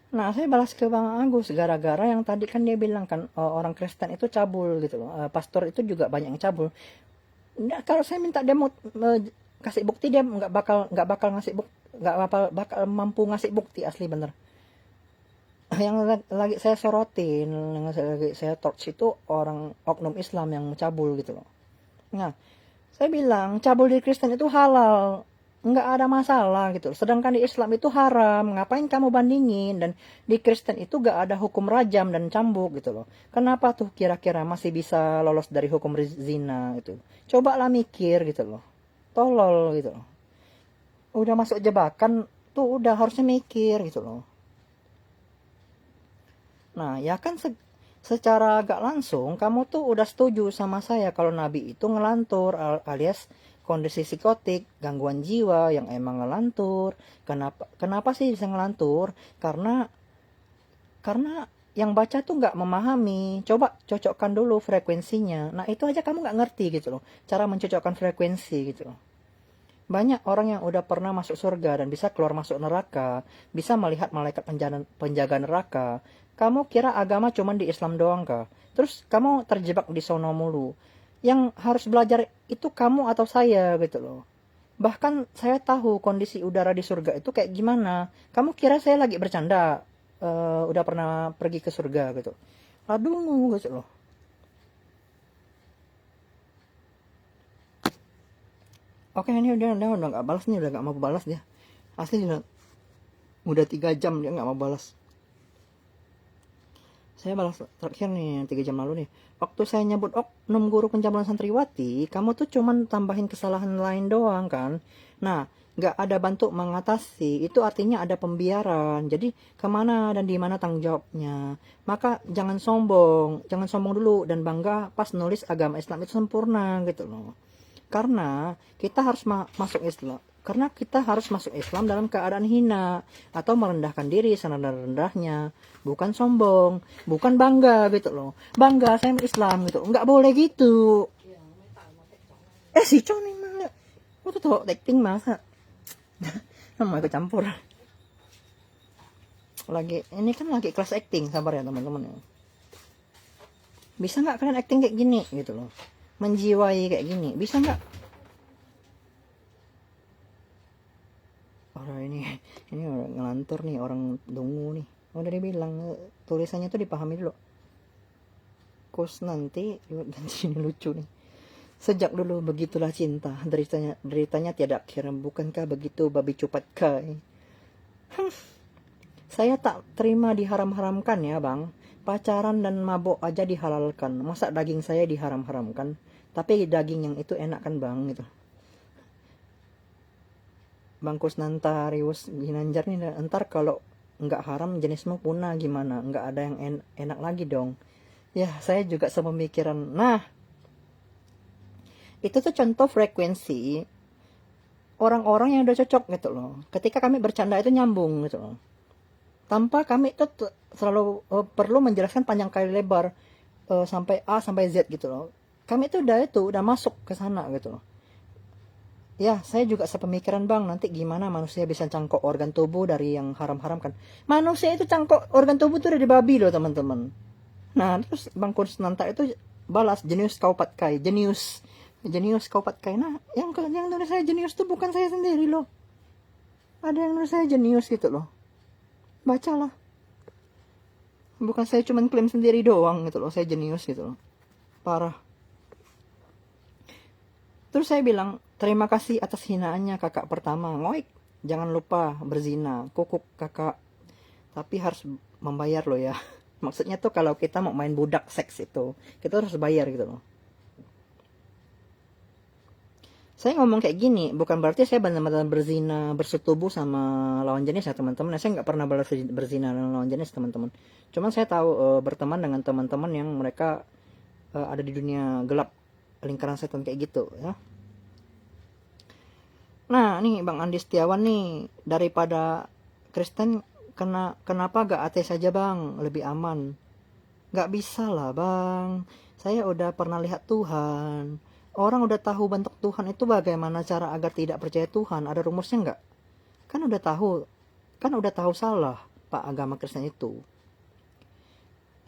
Speaker 1: Nah, saya balas ke Bang Agus gara-gara yang tadi kan dia bilang kan orang Kristen itu cabul gitu loh. Pastor itu juga banyak yang cabul. Nah, kalau saya minta dia mau kasih bukti dia nggak bakal ngasih bukti, nggak bakal mampu ngasih bukti asli bener. Yang lagi saya sorotin, yang lagi saya torch itu orang oknum Islam yang cabul gitu loh. Nah, saya bilang cabul di Kristen itu halal, nggak ada masalah gitu. Sedangkan di Islam itu haram, ngapain kamu bandingin? Dan di Kristen itu nggak ada hukum rajam dan cambuk gitu loh. Kenapa tuh kira-kira masih bisa lolos dari hukum zina gitu? Coba lah mikir gitu loh. Tolol gitu loh. Udah masuk jebakan tuh udah harusnya mikir gitu loh. Nah ya kan secara gak langsung kamu tuh udah setuju sama saya kalau Nabi itu ngelantur alias kondisi psikotik, gangguan jiwa yang emang ngelantur. Kenapa sih bisa ngelantur? Karena yang baca tuh nggak memahami. Coba cocokkan dulu frekuensinya. Nah itu aja kamu nggak ngerti gitu loh, cara mencocokkan frekuensi gitu loh. Banyak orang yang udah pernah masuk surga dan bisa keluar masuk neraka, bisa melihat malaikat penjaga neraka. Kamu kira agama cuma di Islam doang kah? Terus kamu terjebak di sono mulu. Yang harus belajar itu kamu atau saya gitu loh. Bahkan saya tahu kondisi udara di surga itu kayak gimana. Kamu kira saya lagi bercanda? Udah pernah pergi ke surga gitu. Aduh gitu loh. Oke, ini udah nggak balas nih, udah nggak mau balas dia. Asli udah 3 jam dia nggak mau balas. Saya balas terakhir nih 3 jam lalu nih. Waktu saya nyebut oknum guru pencabulan santriwati, kamu tuh cuman tambahin kesalahan lain doang kan. Nah, nggak ada bantu mengatasi, itu artinya ada pembiaran. Jadi kemana dan di mana tanggung jawabnya. Maka jangan sombong dulu dan bangga pas nulis agama Islam itu sempurna gitu loh. Karena kita harus masuk Islam. Karena kita harus masuk Islam dalam keadaan hina atau merendahkan diri serendah-rendahnya, bukan sombong, bukan bangga gitu loh. Bangga saya Islam gitu, nggak boleh gitu. Si Con ini malah, aku tuh tau acting masa, nama kecampur. Ini kan lagi kelas acting, sabar ya teman-teman ya. Bisa nggak kalian acting kayak gini gitu loh, menjiwai kayak gini, bisa nggak? Ini orang ngelantur nih, orang dungu nih. Udah dibilang tulisannya tuh dipahami dulu. Kus nanti ini lucu nih. Sejak dulu begitulah cinta, deritanya tiada akhir. Bukankah begitu babi cupat kai? Saya tak terima diharam-haramkan ya bang. Pacaran dan mabok aja dihalalkan. Masa daging saya diharam-haramkan? Tapi daging yang itu enak kan bang gitu. Bangkus nantarius ginanjar nih, entar kalau nggak haram jenismu punah gimana, nggak ada yang enak lagi dong. Ya saya juga sepemikiran. Nah itu tuh contoh frekuensi orang-orang yang udah cocok gitu loh. Ketika kami bercanda itu nyambung gitu loh, tanpa kami itu selalu perlu menjelaskan panjang kali lebar sampai A sampai Z gitu loh. Kami itu udah masuk ke sana gitu loh. Ya, saya juga sepemikiran bang, nanti gimana manusia bisa cangkok organ tubuh dari yang haram-haram kan. Manusia itu cangkok organ tubuh itu dari babi loh teman-teman. Nah, terus bang Kursnanta itu balas, jenius kau patkai, jenius kau patkai. Nah, yang nulis saya jenius tuh bukan saya sendiri loh. Ada yang nulis saya jenius gitu loh. Bacalah. Bukan saya cuma klaim sendiri doang gitu loh, saya jenius gitu loh. Parah. Terus saya bilang, terima kasih atas hinaannya kakak pertama. Ngoik, jangan lupa berzina. Kukuk kakak. Tapi harus membayar loh ya. Maksudnya tuh kalau kita mau main budak seks itu, kita harus bayar gitu loh. Saya ngomong kayak gini, bukan berarti saya benar-benar berzina, bersetubuh sama lawan jenis ya teman-teman. Saya nggak pernah berzina dengan lawan jenis teman-teman. Cuman saya tahu berteman dengan teman-teman yang mereka ada di dunia gelap, lingkaran setan kayak gitu ya. Nah nih Bang Andi Setiawan nih, daripada Kristen kenapa gak ateis saja bang, lebih aman? Gak bisa lah bang, saya udah pernah lihat Tuhan. Orang udah tahu bentuk Tuhan itu, bagaimana cara agar tidak percaya Tuhan? Ada rumusnya nggak? Kan udah tahu salah pak agama Kristen itu.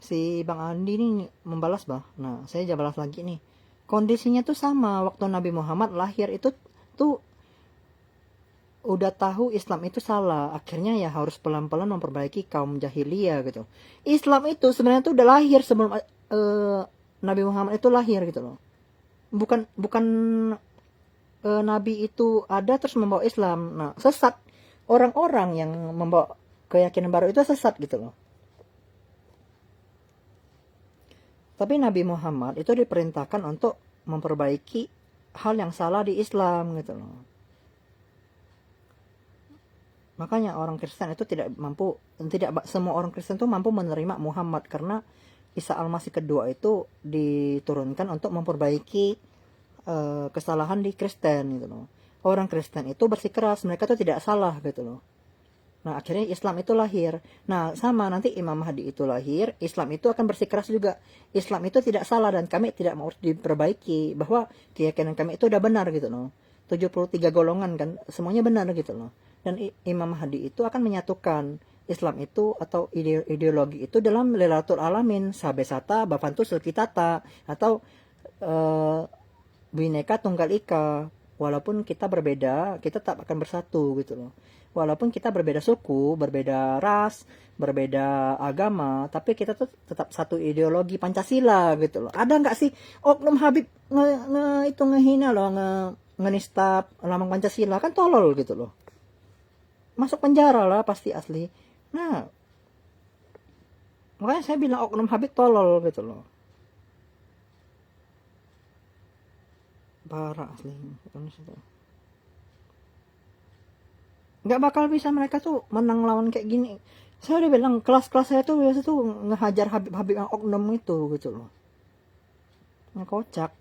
Speaker 1: Si Bang Andi nih membalas bah. Nah saya aja balas lagi nih. Kondisinya tuh sama waktu Nabi Muhammad lahir itu tuh udah tahu Islam itu salah, akhirnya ya harus pelan-pelan memperbaiki kaum jahiliyah gitu. Islam itu sebenarnya tuh udah lahir sebelum Nabi Muhammad itu lahir gitu loh. Bukan Nabi itu ada terus membawa Islam. Nah sesat, orang-orang yang membawa keyakinan baru itu sesat gitu loh. Tapi Nabi Muhammad itu diperintahkan untuk memperbaiki hal yang salah di Islam gitu loh. Makanya orang Kristen itu tidak semua orang Kristen itu mampu menerima Muhammad, karena Isa Al-Masih kedua itu diturunkan untuk memperbaiki kesalahan di Kristen gitu loh. Orang Kristen itu bersikeras, mereka tuh tidak salah gitu loh. Nah, akhirnya Islam itu lahir. Nah, sama nanti Imam Mahdi itu lahir, Islam itu akan bersikeras juga. Islam itu tidak salah dan kami tidak mau diperbaiki, bahwa keyakinan kami itu udah benar gitu loh. 73 golongan kan, semuanya benar gitu loh. Dan Imam Mahdi itu akan menyatukan Islam itu atau ideologi itu dalam Lailatul Alamin, Sabesata, Bavantu Sulkitata, atau eh, Bhinneka Tunggal Ika. Walaupun kita berbeda, kita tetap akan bersatu gitu loh. Walaupun kita berbeda suku, berbeda ras, berbeda agama, tapi kita tuh tetap satu ideologi Pancasila gitu loh. Ada nggak sih oknum Habib itu ngehina loh, ngenista lambang Pancasila, kan tolol gitu loh. Masuk penjara lah pasti asli. Nah, makanya saya bilang oknum Habib tolol gitu loh. Parah asli. Nggak bakal bisa mereka tuh menang lawan kayak gini. Saya udah bilang kelas-kelas saya tuh biasa tuh ngehajar Habib-Habib yang oknum itu gitu loh. Ngekocak.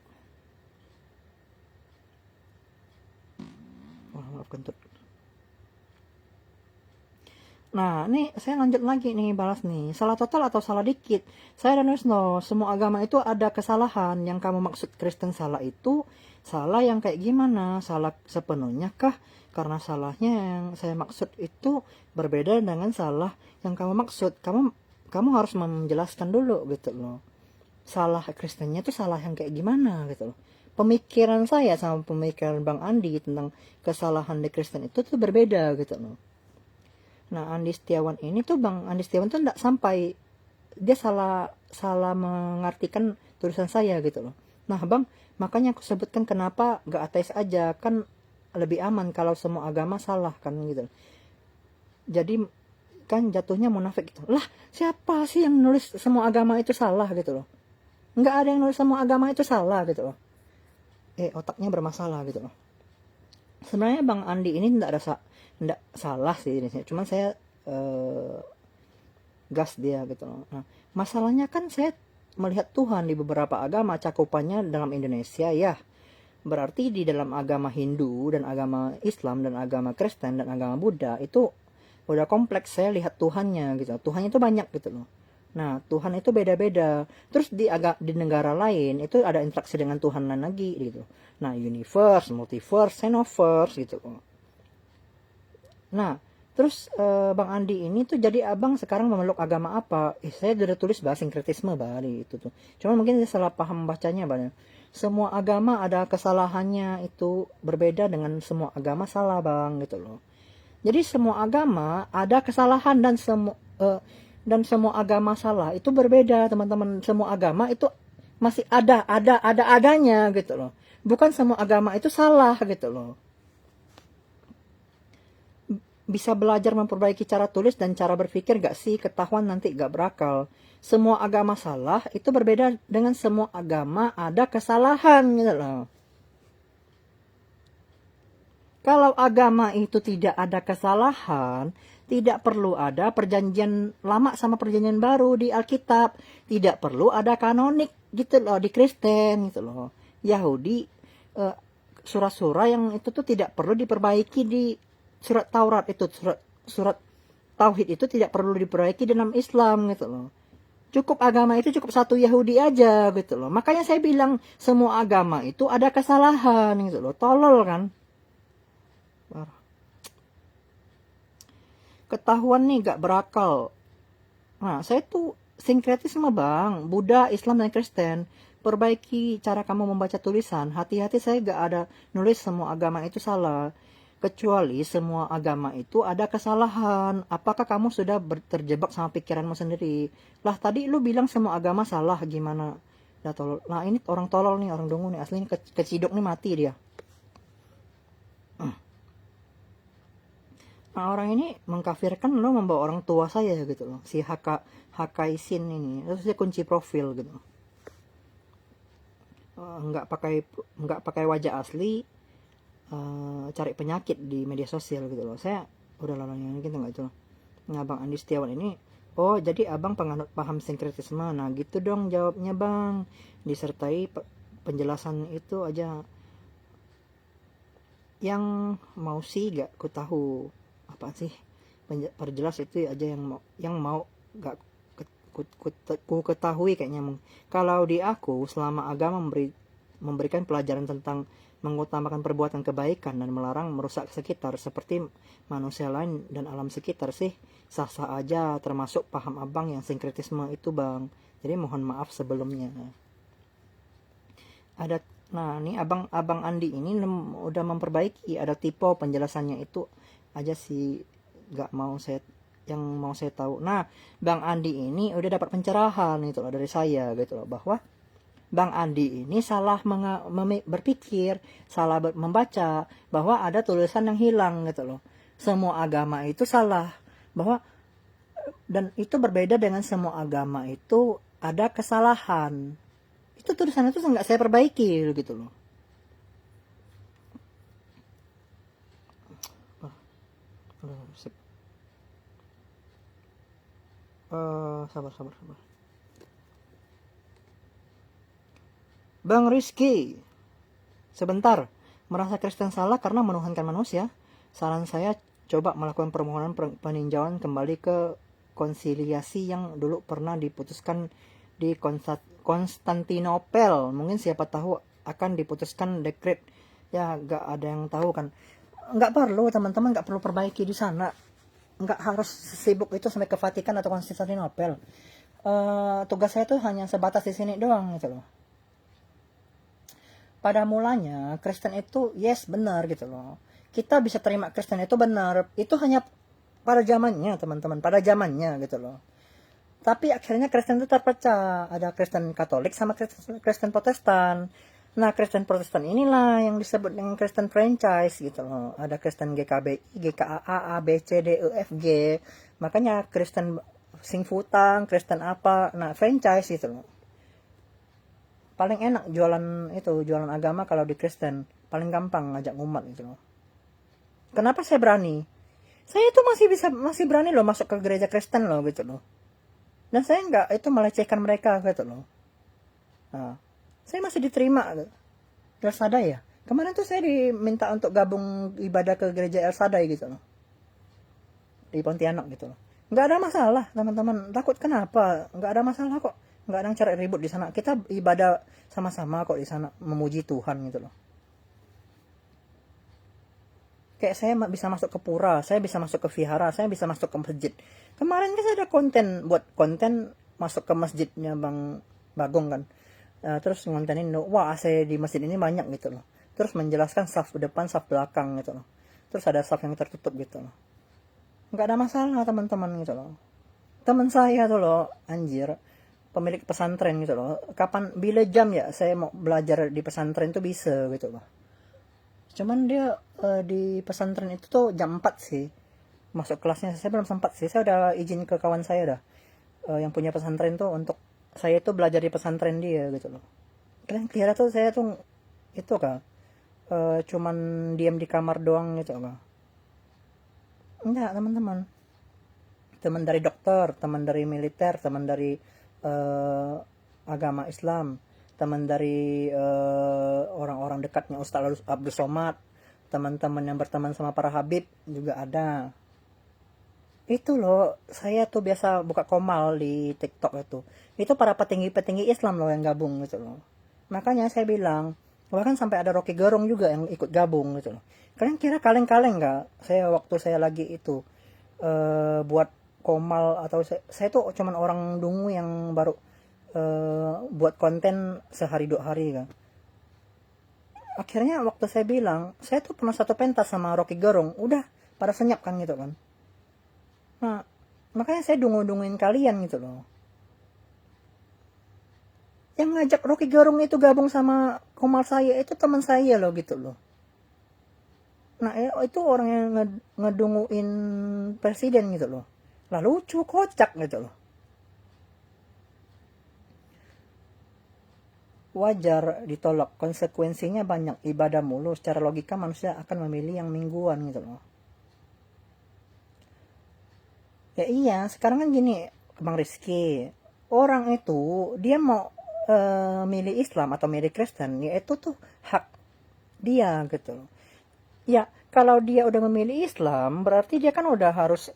Speaker 1: Wah, maaf kentut. Nah, ini saya lanjut lagi nih, balas nih. Salah total atau salah dikit? Saya dan Wisno, semua agama itu ada kesalahan. Yang kamu maksud Kristen salah itu, salah yang kayak gimana? Salah sepenuhnya kah? Karena salahnya yang saya maksud itu berbeda dengan salah yang kamu maksud. Kamu harus menjelaskan dulu gitu loh. Salah Kristennya itu salah yang kayak gimana gitu loh. Pemikiran saya sama pemikiran Bang Andi tentang kesalahan di Kristen itu tuh berbeda gitu loh. Nah, Andi Setiawan ini tuh, Bang Andi Setiawan tuh enggak sampai, dia salah mengartikan tulisan saya gitu loh. Nah, Bang, makanya aku sebutkan kenapa gak ateis aja, kan lebih aman kalau semua agama salah kan gitu. Jadi kan jatuhnya munafik gitu. Lah, siapa sih yang nulis semua agama itu salah gitu loh? Nggak ada yang nulis semua agama itu salah gitu loh. Otaknya bermasalah gitu loh. Sebenarnya Bang Andi ini enggak salah sih ini. Cuman saya gas dia gitu loh. Nah, masalahnya kan saya melihat Tuhan di beberapa agama cakupannya dalam Indonesia ya. Berarti di dalam agama Hindu dan agama Islam dan agama Kristen dan agama Buddha itu udah kompleks. Saya lihat Tuhannya gitu. Tuhannya itu banyak gitu loh. Nah, Tuhan itu beda-beda. Terus di negara lain itu ada interaksi dengan Tuhan lain lagi gitu. Nah, universe, multiverse, xenoverse gitu. Nah, terus Bang Andi ini tuh jadi abang sekarang memeluk agama apa? Saya udah tulis bahas sinkretisme Bali itu tuh. Cuma mungkin saya salah paham bacanya Bang. Semua agama ada kesalahannya, itu berbeda dengan semua agama salah Bang gitu loh. Jadi semua agama ada kesalahan dan semua agama salah itu berbeda teman-teman. Semua agama itu masih adanya gitu loh. Bukan semua agama itu salah gitu loh. Bisa belajar memperbaiki cara tulis dan cara berpikir gak sih? Ketahuan nanti gak berakal. Semua agama salah itu berbeda dengan semua agama ada kesalahan gitu loh. Kalau agama itu tidak ada kesalahan, tidak perlu ada perjanjian lama sama perjanjian baru di Alkitab. Tidak perlu ada kanonik gitu loh di Kristen gitu loh. Yahudi surah-surah yang itu tuh tidak perlu diperbaiki di surat Taurat itu, surat Tauhid itu tidak perlu diperbaiki dalam Islam gitu loh. Cukup agama itu cukup satu Yahudi aja gitu loh. Makanya saya bilang semua agama itu ada kesalahan gitu loh. Tolol kan? Ketahuan nih gak berakal. Nah, saya tuh sinkretisme Bang, Buddha, Islam, dan Kristen. Perbaiki cara kamu membaca tulisan. Hati-hati, saya gak ada nulis semua agama itu salah. Kecuali semua agama itu ada kesalahan. Apakah kamu sudah terjebak sama pikiranmu sendiri? Lah tadi lu bilang semua agama salah, gimana? Nah, tolol. Nah ini orang tolol nih, orang dungu nih. Asli ini keciduk nih, mati dia. Nah, orang ini mengkafirkan lo membawa orang tua saya gitu loh. Si Hakaisin ini. Terus dia kunci profil gitu. Nggak pakai wajah asli, cari penyakit di media sosial gitu loh. Saya udah lama yang gitu nggak itu. Nah, Bang Andi Setiawan ini, oh jadi abang penganut paham sinkretisme. Nah gitu dong jawabnya Bang. Disertai penjelasan itu aja. Yang mau sih gak ku tahu apa sih perjelas itu aja yang mau gak ku ketahui kayaknya. Kalau di aku, selama agama memberikan pelajaran tentang mengutamakan perbuatan kebaikan dan melarang merusak sekitar seperti manusia lain dan alam sekitar sih sah-sah aja, termasuk paham abang yang sinkretisme itu bang. Jadi mohon maaf sebelumnya. Nah ini abang Andi ini udah memperbaiki, ada tipe penjelasannya itu aja sih gak mau saya tahu. Nah Bang Andi ini udah dapat pencerahan itu loh dari saya gitu loh, bahwa Bang Andi ini salah berpikir, salah membaca, bahwa ada tulisan yang hilang gitu loh. Semua agama itu salah, bahwa dan itu berbeda dengan semua agama itu ada kesalahan. Itu tulisan itu nggak saya perbaiki gitu loh. Sabar. Bang Rizky, sebentar. Merasa Kristen salah karena menuhankan manusia? Saran saya coba melakukan permohonan peninjauan kembali ke konsiliasi yang dulu pernah diputuskan di Konstantinopel. Mungkin siapa tahu akan diputuskan dekret. Ya gak ada yang tahu kan. Gak perlu teman-teman, gak perlu perbaiki di sana. Gak harus sibuk itu sampai ke Vatikan atau Konstantinopel. Tugas saya tuh hanya sebatas di sini doang gitu loh. Pada mulanya Kristen itu yes benar gitu loh. Kita bisa terima Kristen itu benar. Itu hanya pada zamannya teman-teman, pada zamannya gitu loh. Tapi akhirnya Kristen itu terpecah. Ada Kristen Katolik sama Kristen Protestan. Nah Kristen Protestan inilah yang disebut dengan Kristen franchise gitu loh. Ada Kristen GKBI, GKAA, A, B, C, D, E, F, G. Makanya Kristen Singfutang, Kristen apa, nah franchise gitu loh. Paling enak jualan agama kalau di Kristen. Paling gampang ngajak umat gitu loh. Kenapa saya berani? Saya itu masih berani loh masuk ke gereja Kristen loh gitu loh. Dan saya nggak itu melecehkan mereka gitu loh. Nah, saya masih diterima El Shaddai ya. Kemarin tuh saya diminta untuk gabung ibadah ke gereja El Shaddai gitu loh. Di Pontianak gitu loh. Nggak ada masalah teman-teman. Takut kenapa? Nggak ada masalah kok. Nggak ada yang cari ribut di sana. Kita ibadah sama-sama kok di sana, memuji Tuhan gitu loh. Kayak saya bisa masuk ke pura, saya bisa masuk ke vihara, saya bisa masuk ke masjid. Kemarin kan saya ada buat konten masuk ke masjidnya Bang Bagong kan. Terus ngontenin, wah AC di masjid ini banyak gitu loh. Terus menjelaskan saf depan, saf belakang gitu loh. Terus ada saf yang tertutup gitu loh. Nggak ada masalah teman-teman gitu loh. Teman saya tuh loh, anjir, pemilik pesantren gitu loh. Bila jam ya saya mau belajar di pesantren tuh bisa gitu loh. Cuman dia di pesantren itu tuh jam 4 sih. Masuk kelasnya saya belum sempat sih. Saya udah izin ke kawan saya dah. Yang punya pesantren tuh untuk saya tuh belajar di pesantren dia gitu loh. Kalian kira tuh saya tuh itu kah? Cuman diam di kamar doang gitu kah? Enggak teman-teman. Teman dari dokter, teman dari militer, teman dari agama Islam, teman dari orang-orang dekatnya Ustaz Abdul Somad, teman-teman yang berteman sama para habib juga ada. Itu loh, saya tuh biasa buka komal di TikTok itu para petinggi-petinggi Islam loh yang gabung gitu loh. Makanya saya bilang, bahkan sampai ada Rocky Gerung juga yang ikut gabung gitu loh. Kalian kira kaleng-kaleng nggak? Saya waktu saya lagi itu buat komal atau saya tuh cuman orang dungu yang baru buat konten sehari 2 hari kan. Akhirnya waktu saya bilang, saya tuh pernah satu pentas sama Rocky Gerung, udah pada senyap kan gitu kan. Nah, makanya saya dungu-dunguin kalian gitu loh. Yang ngajak Rocky Gerung itu gabung sama komal saya itu teman saya loh gitu loh. Nah, itu orang yang ngedunguin presiden gitu loh. Lalu lucu, kocak gitu loh. Wajar ditolak, konsekuensinya banyak, ibadah mulu, secara logika manusia akan memilih yang mingguan gitu loh. Ya iya, sekarang kan gini Bang Rizky, orang itu dia mau milih Islam atau milih Kristen, ya itu tuh hak dia gitu loh. Ya Kalau dia udah memilih Islam, berarti dia kan udah harus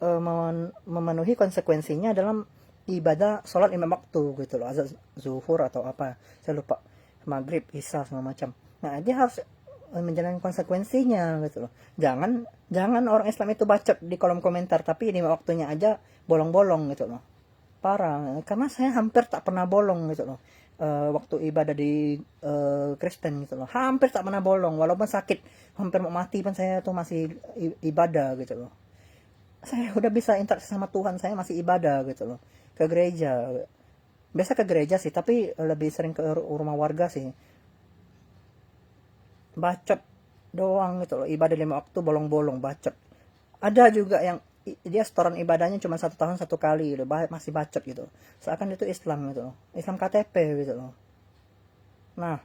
Speaker 1: memenuhi konsekuensinya dalam ibadah sholat lima waktu gitu loh, azan zuhur atau apa, saya lupa, maghrib, isya segala macam. Nah dia harus menjalani konsekuensinya gitu loh. Jangan orang Islam itu bacot di kolom komentar tapi lima waktunya aja bolong-bolong gitu loh. Parah, karena saya hampir tak pernah bolong gitu loh. Waktu ibadah di Kristen gitu loh, hampir tak pernah bolong, walaupun sakit hampir mau mati pun saya tuh masih ibadah gitu loh. Saya udah bisa interaksi sama Tuhan, saya masih ibadah gitu loh, ke gereja. Biasa ke gereja sih, tapi lebih sering ke rumah warga sih. Bacot doang gitu loh, ibadah lima waktu bolong-bolong bacot. Ada juga yang dia setoran ibadahnya cuma 1 tahun 1 kali gitu, masih bacot gitu, seakan itu Islam gitu loh, Islam KTP gitu loh. Nah,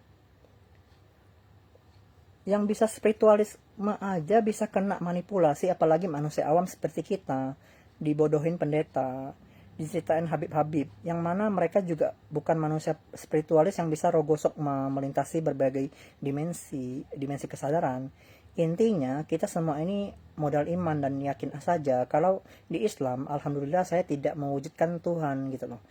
Speaker 1: yang bisa spiritualisme aja bisa kena manipulasi, apalagi manusia awam seperti kita, dibodohin pendeta, diceritain Habib-Habib, yang mana mereka juga bukan manusia spiritualis yang bisa rogosok melintasi berbagai dimensi kesadaran. Intinya kita semua ini modal iman dan yakin saja kalau di Islam, alhamdulillah saya tidak mewujudkan Tuhan gitu loh.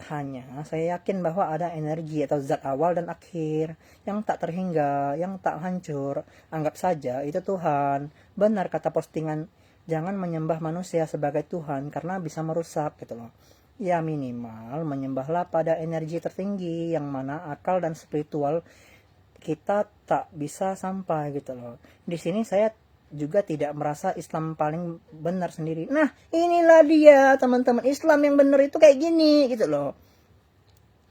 Speaker 1: Hanya saya yakin bahwa ada energi atau zat awal dan akhir yang tak terhingga, yang tak hancur. Anggap saja itu Tuhan. Benar kata postingan, jangan menyembah manusia sebagai Tuhan karena bisa merusak gitu loh. Ya minimal menyembahlah pada energi tertinggi yang mana akal dan spiritual kita tak bisa sampai gitu loh. Di sini saya juga tidak merasa Islam paling benar sendiri. Nah, inilah dia teman-teman, Islam yang benar itu kayak gini gitu loh.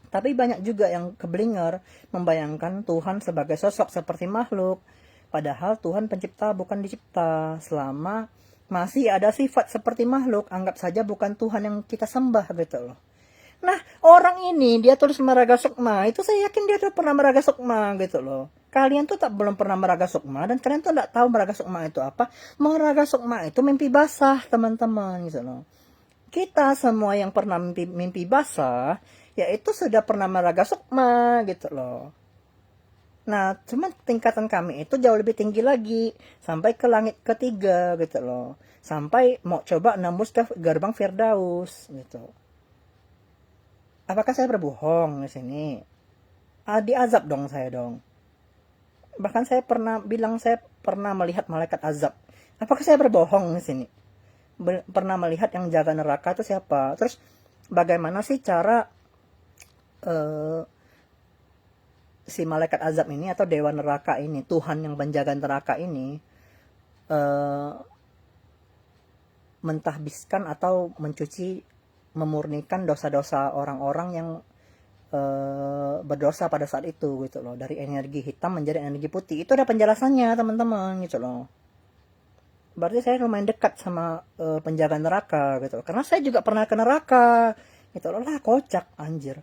Speaker 1: Tapi banyak juga yang keblinger membayangkan Tuhan sebagai sosok seperti makhluk. Padahal Tuhan pencipta bukan dicipta. Selama masih ada sifat seperti makhluk, anggap saja bukan Tuhan yang kita sembah gitu loh. Nah, orang ini dia tulis Maraga Sukma, itu saya yakin dia tuh pernah Maraga Sukma gitu loh. Kalian tuh belum pernah Maraga Sukma dan kalian tuh nggak tahu Maraga Sukma itu apa. Maraga Sukma itu mimpi basah, teman-teman gitu loh. Kita semua yang pernah mimpi basah, ya itu sudah pernah Maraga Sukma gitu loh. Nah, cuman tingkatan kami itu jauh lebih tinggi lagi, sampai ke langit ketiga gitu loh. Sampai mau coba nembus ke gerbang Firdaus gitu. Apakah saya berbohong di sini? Diazab dong saya dong. Bahkan saya pernah bilang saya pernah melihat malaikat azab. Apakah saya berbohong di sini? Pernah melihat yang jaga neraka itu siapa? Terus bagaimana sih cara uh, si malaikat azab ini atau dewa neraka ini, Tuhan yang penjaga neraka ini uh, mentahbiskan atau mencuci, memurnikan dosa-dosa orang-orang yang berdosa pada saat itu gitu loh, dari energi hitam menjadi energi putih. Itu ada penjelasannya teman-teman gitu loh. Berarti saya lumayan dekat sama penjaga neraka gitu loh, karena saya juga pernah ke neraka gitu loh. Lah kocak anjir.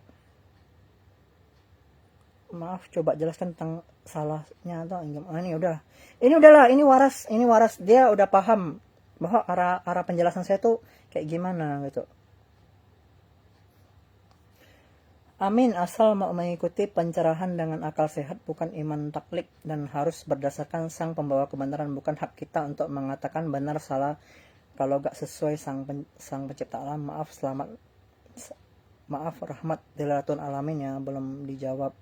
Speaker 1: Maaf, coba jelaskan tentang salahnya atau ini udahlah, ini waras dia udah paham bahwa arah penjelasan saya tuh kayak gimana gitu. Amin, asal mau mengikuti pencerahan dengan akal sehat, bukan iman taklid, dan harus berdasarkan sang pembawa kebenaran, bukan hak kita untuk mengatakan benar salah kalau gak sesuai sang pencipta alam. Maaf rahmat dilatun alamin ya, belum dijawab.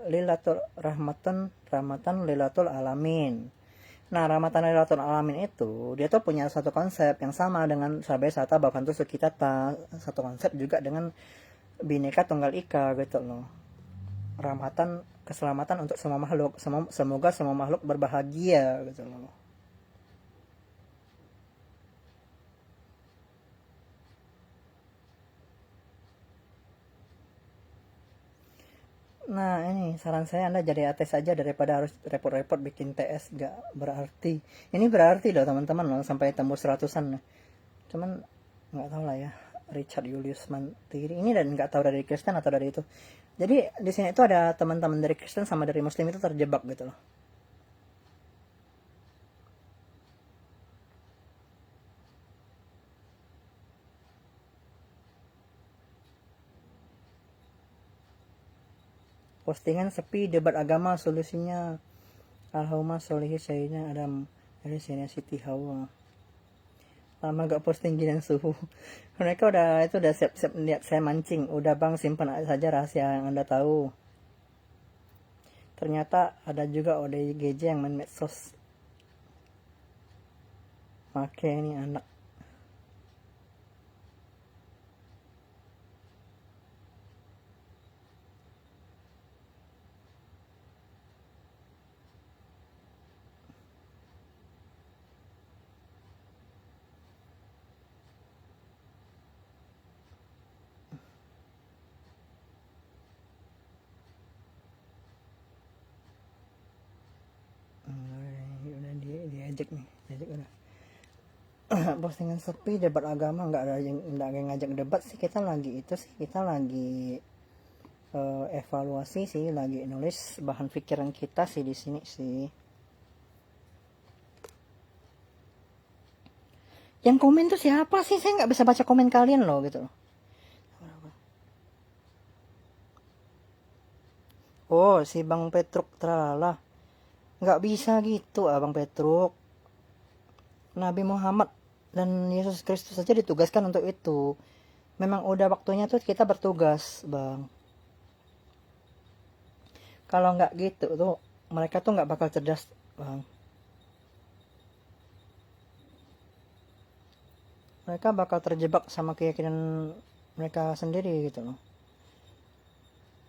Speaker 1: Lilatul rahmatan lilatul alamin. Nah, Ramatan Lailatul Alamin itu, dia tuh punya satu konsep yang sama dengan Sabe Sata Bhavantu Sukhitata. Satu konsep juga dengan Bhinneka Tunggal Ika gitu loh. Rahmatan, keselamatan untuk semua makhluk. Semoga semua makhluk berbahagia gitu loh. Nah, ini saran saya Anda jadi ateis saja daripada harus repot-repot bikin TS, gak berarti. Ini berarti loh teman-teman loh, sampai tembus ratusan. Cuman nggak tahu lah ya, Richard Julius Mantiri ini, dan nggak tahu dari Kristen atau dari itu. Jadi di sini itu ada teman-teman dari Kristen sama dari Muslim itu terjebak gitu loh. postingan sepi debat agama solusinya. Allahumma sholihi sayyidina Adam dari sini Siti Hawa. Lama gak posting gini suhu. Mereka udah siap-siap lihat saya mancing. Udah bang, simpan saja rahasia yang Anda tahu. Ternyata ada juga ODGJ yang main medsos. Make ini anak. Udah diajak nih, udah. Postingan sepi debat agama, nggak ada yang ngajak debat sih. Kita lagi evaluasi sih, lagi nulis bahan pikiran kita sih di sini sih. Yang komen tuh siapa sih? Saya nggak bisa baca komen kalian loh gitu. Oh, si Bang Petruk terlalah. Nggak bisa gitu, Abang Petruk. Nabi Muhammad dan Yesus Kristus saja ditugaskan untuk itu. Memang udah waktunya tuh kita bertugas, Bang. Kalau nggak gitu tuh, mereka tuh nggak bakal cerdas, Bang. Mereka bakal terjebak sama keyakinan mereka sendiri gitu loh.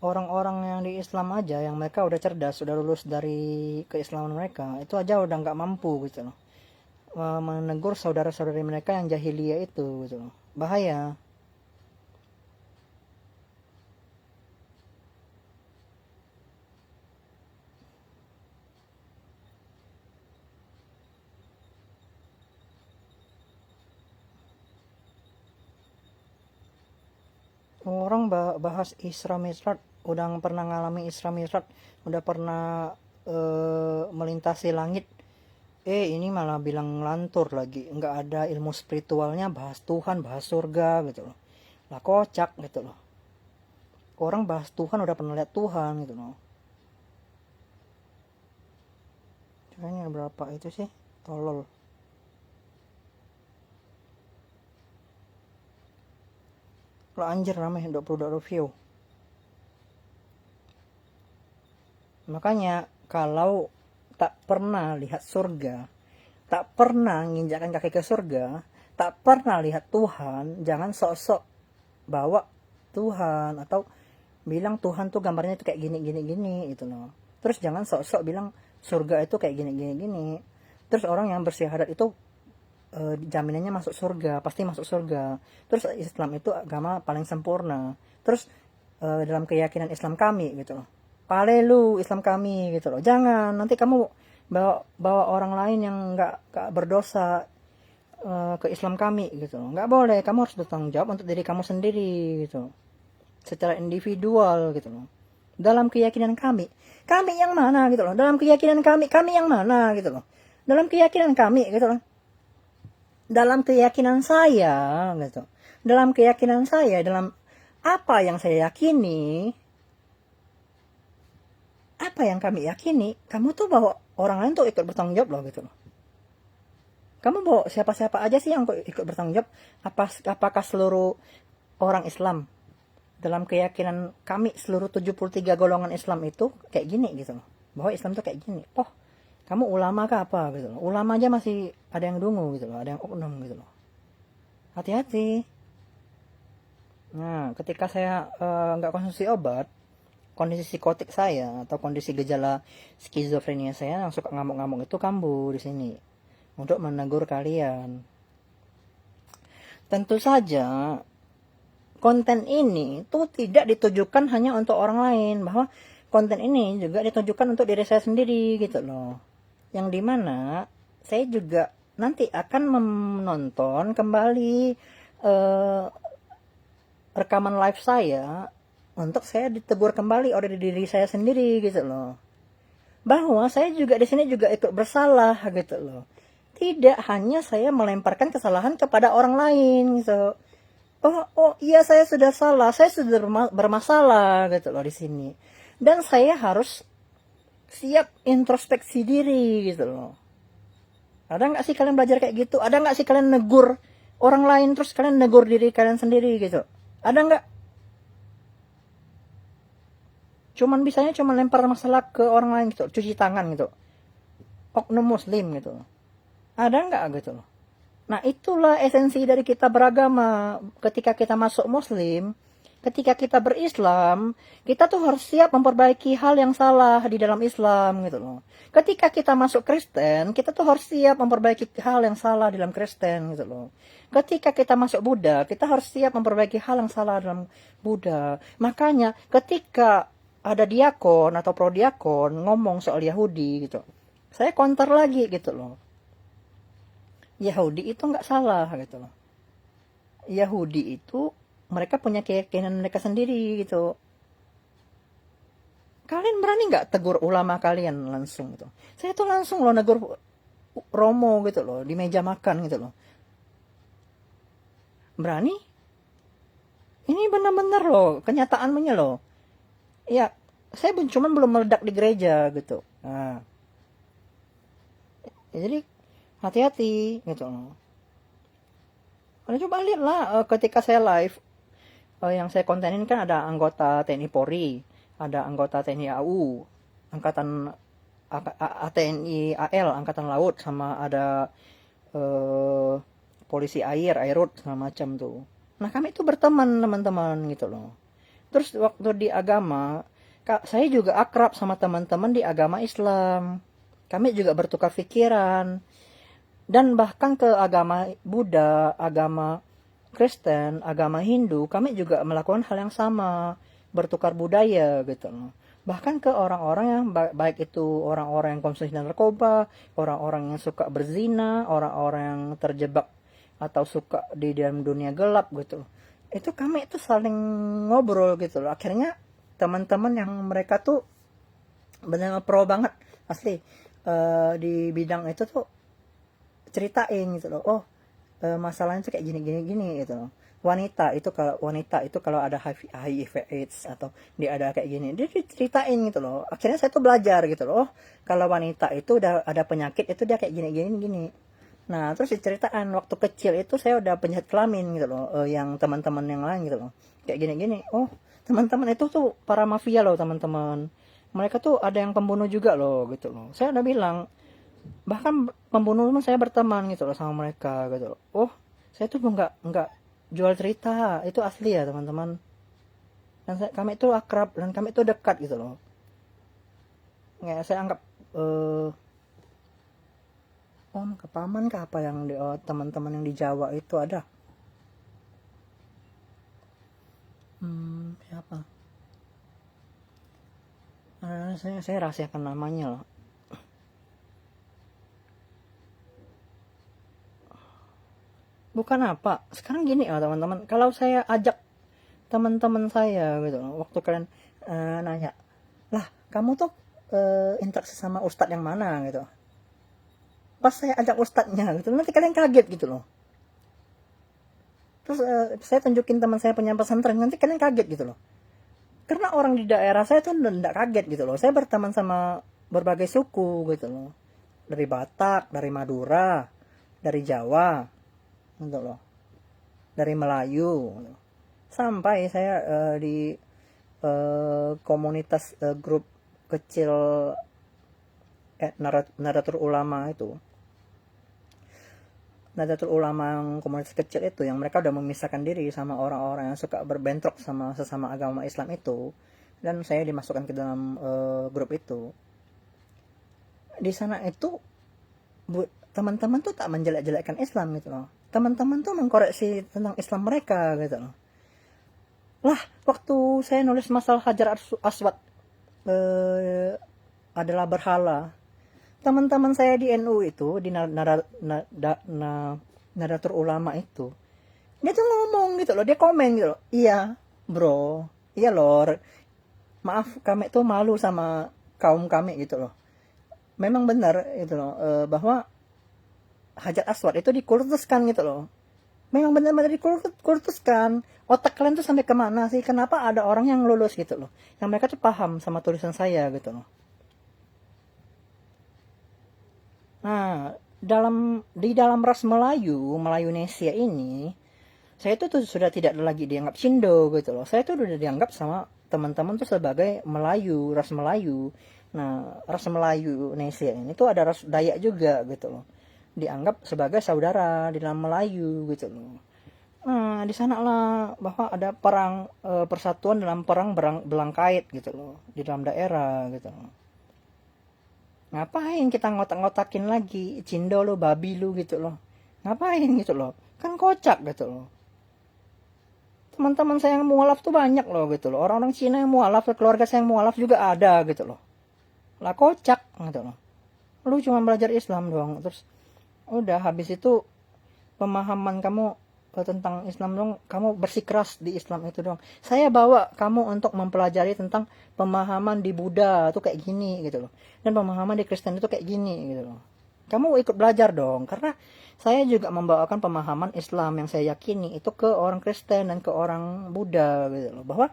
Speaker 1: Orang-orang yang di Islam aja, yang mereka udah cerdas, udah lulus dari keislaman mereka, itu aja udah nggak mampu gitu loh, menegur saudara-saudari mereka yang jahiliyah itu gitu loh. Bahaya. Orang bahas Isra Mi'raj, udah pernah ngalami Isra Mi'raj, udah pernah melintasi langit. Ini malah bilang lantur lagi, nggak ada ilmu spiritualnya, bahas Tuhan, bahas surga gitu loh. Lah kocak gitu loh. Orang bahas Tuhan udah pernah lihat Tuhan gitu loh. Kayaknya berapa itu sih? Tolol. Kalau anjir rame 22 view. Makanya kalau tak pernah lihat surga, tak pernah nginjakkan kaki ke surga, tak pernah lihat Tuhan, jangan sok-sok bawa Tuhan atau bilang Tuhan tuh gambarnya itu kayak gini gitu loh. Terus jangan sok-sok bilang surga itu kayak gini. Terus orang yang bersyahadat itu jaminannya masuk surga, pasti masuk surga. Terus Islam itu agama paling sempurna. Terus dalam keyakinan Islam kami gitu loh, palelu Islam kami gitu loh. Jangan nanti kamu bawa orang lain yang nggak berdosa ke Islam kami gitu loh. Nggak boleh, kamu harus bertanggung jawab untuk diri kamu sendiri gitu loh, secara individual gitu loh. Dalam keyakinan kami yang mana gitu loh. Dalam keyakinan kami yang mana gitu loh. Dalam keyakinan kami gitu loh. Dalam keyakinan saya gitu. Dalam keyakinan saya, dalam apa yang saya yakini, apa yang kami yakini, kamu tuh bawa orang lain tuh ikut bertanggung jawab loh gitu loh. Kamu bawa siapa-siapa aja sih yang ikut bertanggung jawab? Apakah seluruh orang Islam? Dalam keyakinan kami seluruh 73 golongan Islam itu kayak gini gitu loh. Bahwa Islam tuh kayak gini. Oh, kamu ulama kah apa gitu loh. Ulama aja masih ada yang dungu gitu loh, ada yang oknum gitu loh. Hati-hati. Nah, ketika saya nggak konsumsi obat, kondisi psikotik saya atau kondisi gejala skizofrenia saya yang suka ngamuk-ngamuk itu kambuh di sini untuk menegur kalian. Tentu saja konten ini tuh tidak ditujukan hanya untuk orang lain, bahwa konten ini juga ditujukan untuk diri saya sendiri gitu loh. Yang dimana saya juga nanti akan menonton kembali rekaman live saya untuk saya ditegur kembali oleh diri saya sendiri gitu loh. Bahwa saya juga di sini juga ikut bersalah gitu loh. Tidak hanya saya melemparkan kesalahan kepada orang lain gitu. Oh iya saya sudah salah, saya sudah bermasalah gitu loh di sini. Dan saya harus siap introspeksi diri gitu loh. Ada nggak sih kalian belajar kayak gitu? Ada nggak sih kalian negur orang lain terus kalian negur diri kalian sendiri gitu? Ada nggak? Bisanya cuman lempar masalah ke orang lain gitu, cuci tangan gitu. Oknum muslim gitu. Ada nggak gitu loh. Nah itulah esensi dari kita beragama. Ketika kita masuk muslim, ketika kita berislam, kita tuh harus siap memperbaiki hal yang salah di dalam Islam gitu loh. Ketika kita masuk Kristen, kita tuh harus siap memperbaiki hal yang salah di dalam Kristen gitu loh. Ketika kita masuk Buddha, kita harus siap memperbaiki hal yang salah dalam Buddha. Makanya ketika ada diakon atau prodiakon ngomong soal Yahudi gitu, saya counter lagi gitu loh. Yahudi itu nggak salah gitu loh. Yahudi itu mereka punya keyakinan mereka sendiri gitu. Kalian berani nggak tegur ulama kalian langsung gitu? Saya tuh langsung loh negur Romo gitu loh di meja makan gitu loh. Berani? Ini benar-benar loh kenyataannya loh. Ya, saya cuman belum meledak di gereja gitu. Nah, jadi hati-hati gitu loh. Kalian coba lihat lah ketika saya live, yang saya kontenin kan ada anggota TNI Polri, ada anggota TNI AU, angkatan TNI AL, angkatan laut, sama ada polisi air, airut segala macam tuh. Nah kami itu berteman teman-teman gitu loh. Terus waktu di agama, saya juga akrab sama teman-teman di agama Islam. Kami juga bertukar pikiran. Dan bahkan ke agama Buddha, agama Kristen, agama Hindu, kami juga melakukan hal yang sama, bertukar budaya gitu loh. Bahkan ke orang-orang yang baik itu orang-orang yang konsumsi narkoba, orang-orang yang suka berzina, orang-orang yang terjebak atau suka di dalam dunia gelap gitu. Itu kami itu saling ngobrol gitu loh. Akhirnya teman-teman yang mereka tuh benar-benar pro banget asli di bidang itu tuh ceritain gitu loh. Oh, masalahnya tuh kayak gini gitu loh. Wanita itu kalau ada HIV AIDS atau dia ada kayak gini, dia ceritain gitu loh. Akhirnya saya tuh belajar gitu loh. Oh, kalau wanita itu udah ada penyakit itu dia kayak gini. Nah, terus diceritain waktu kecil itu saya udah penjahat kelamin gitu loh, yang teman-teman yang lain gitu loh. Kayak gini. Oh, teman-teman itu tuh para mafia loh, teman-teman. Mereka tuh ada yang pembunuh juga loh gitu loh. Saya udah bilang, bahkan pembunuh saya berteman gitu loh sama mereka gitu loh. Oh, saya tuh nggak jual cerita, itu asli ya teman-teman. Dan kami itu akrab dan kami itu dekat gitu loh. Ya, saya anggap om ke paman ke apa yang di teman-teman yang di Jawa itu ada. Siapa? Saya rahasiakan namanya loh. Bukan apa. Sekarang gini ya teman-teman. Kalau saya ajak teman-teman saya gitu loh, waktu kalian nanya, lah kamu tuh interaksi sama ustadz yang mana gitu. Pas saya ajak ustadznya gitu, nanti kalian kaget gitu loh. Terus saya tunjukin teman saya punya pesantren, nanti kalian kaget gitu loh. Karena orang di daerah saya tuh tidak kaget gitu loh. Saya berteman sama berbagai suku gitu loh. Dari Batak, dari Madura, dari Jawa, gitu loh. Dari Melayu. Gitu. Sampai saya di komunitas grup kecil Nadatul Ulama itu. Nadatul Ulama yang komunitas kecil itu, yang mereka udah memisahkan diri sama orang-orang yang suka berbentrok sama sesama agama Islam itu, dan saya dimasukkan ke dalam grup itu. Di sana itu teman-teman tuh tak menjelek-jelekkan Islam gitu loh. Teman-teman tuh mengkoreksi tentang Islam mereka gitu loh. Lah, waktu saya nulis masalah Hajar Aswad adalah berhala, teman-teman saya di NU itu, di Nadatul Ulama itu, dia tuh ngomong gitu loh, dia komen gitu loh, iya bro, iya lor, maaf kami tuh malu sama kaum kami gitu loh. Memang benar gitu loh, bahwa Hajar Aswad itu dikultuskan gitu loh. Memang benar-benar dikultuskan. Otak kalian tuh sampai kemana sih? Kenapa ada orang yang lulus gitu loh, yang mereka tuh paham sama tulisan saya gitu loh. Nah, di dalam ras Melayunesia ini, saya tuh sudah tidak lagi dianggap Cindo gitu loh. Saya tuh udah dianggap sama teman-teman tuh sebagai Melayu, ras Melayu. Nah, ras Melayunesia ini tuh ada ras Dayak juga gitu loh. Dianggap sebagai saudara di dalam Melayu gitu loh. Nah, di sana lah bahwa ada perang persatuan dalam perang belang kait gitu loh di dalam daerah gitu loh. Ngapain kita ngotak-ngotakin lagi Cindo lo, babi lu gitu loh. Ngapain gitu loh. Kan kocak gitu loh. Teman-teman saya yang mualaf tuh banyak loh gitu loh. Orang-orang Cina yang mualaf, keluarga saya yang mualaf juga ada gitu loh. Lah kocak gitu loh. Lu cuma belajar Islam doang. Terus udah habis itu pemahaman kamu tentang Islam dong, kamu bersikeras di Islam itu dong. Saya bawa kamu untuk mempelajari tentang pemahaman di Buddha tuh kayak gini gitu loh. Dan pemahaman di Kristen itu kayak gini gitu loh. Kamu ikut belajar dong, karena saya juga membawakan pemahaman Islam yang saya yakini itu ke orang Kristen dan ke orang Buddha gitu loh. Bahwa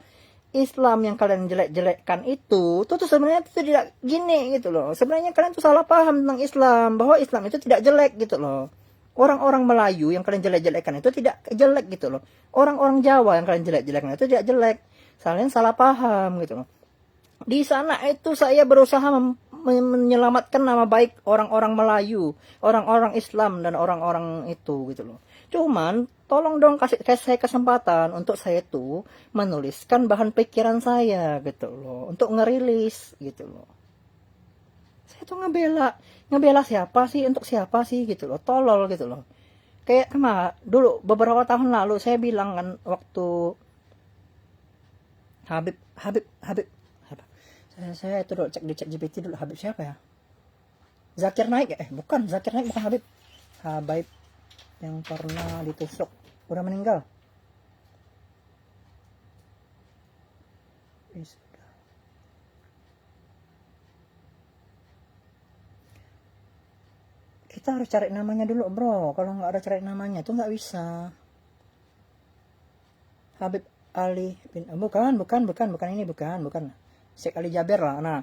Speaker 1: Islam yang kalian jelek-jelekkan itu tuh sebenarnya itu tidak gini gitu loh. Sebenarnya kalian tuh salah paham tentang Islam, bahwa Islam itu tidak jelek gitu loh. Orang-orang Melayu yang kalian jelek-jelekkan itu tidak jelek gitu loh. Orang-orang Jawa yang kalian jelek-jelekkan itu tidak jelek. Kalian salah paham gitu loh. Di sana itu saya berusaha menyelamatkan nama baik orang-orang Melayu, orang-orang Islam dan orang-orang itu gitu loh. Cuman tolong dong kasih saya kesempatan untuk saya tuh menuliskan bahan pikiran saya gitu loh, untuk ngerilis gitu loh. Saya tuh ngebela siapa sih, untuk siapa sih gitu loh, tolol gitu loh. Kayak dulu beberapa tahun lalu saya bilang kan, waktu Habib Habib Habib apa? Saya itu dulu cek di ChatGPT dulu, Habib siapa ya? Zakir Naik bukan, Zakir Naik bukan Habib. Habib yang pernah ditusuk udah meninggal. Kita harus cari namanya dulu bro, kalau nggak ada cari namanya tuh nggak bisa. Habib Ali bin bukan ini, bukan Syekh Ali Jaber lah. Nah,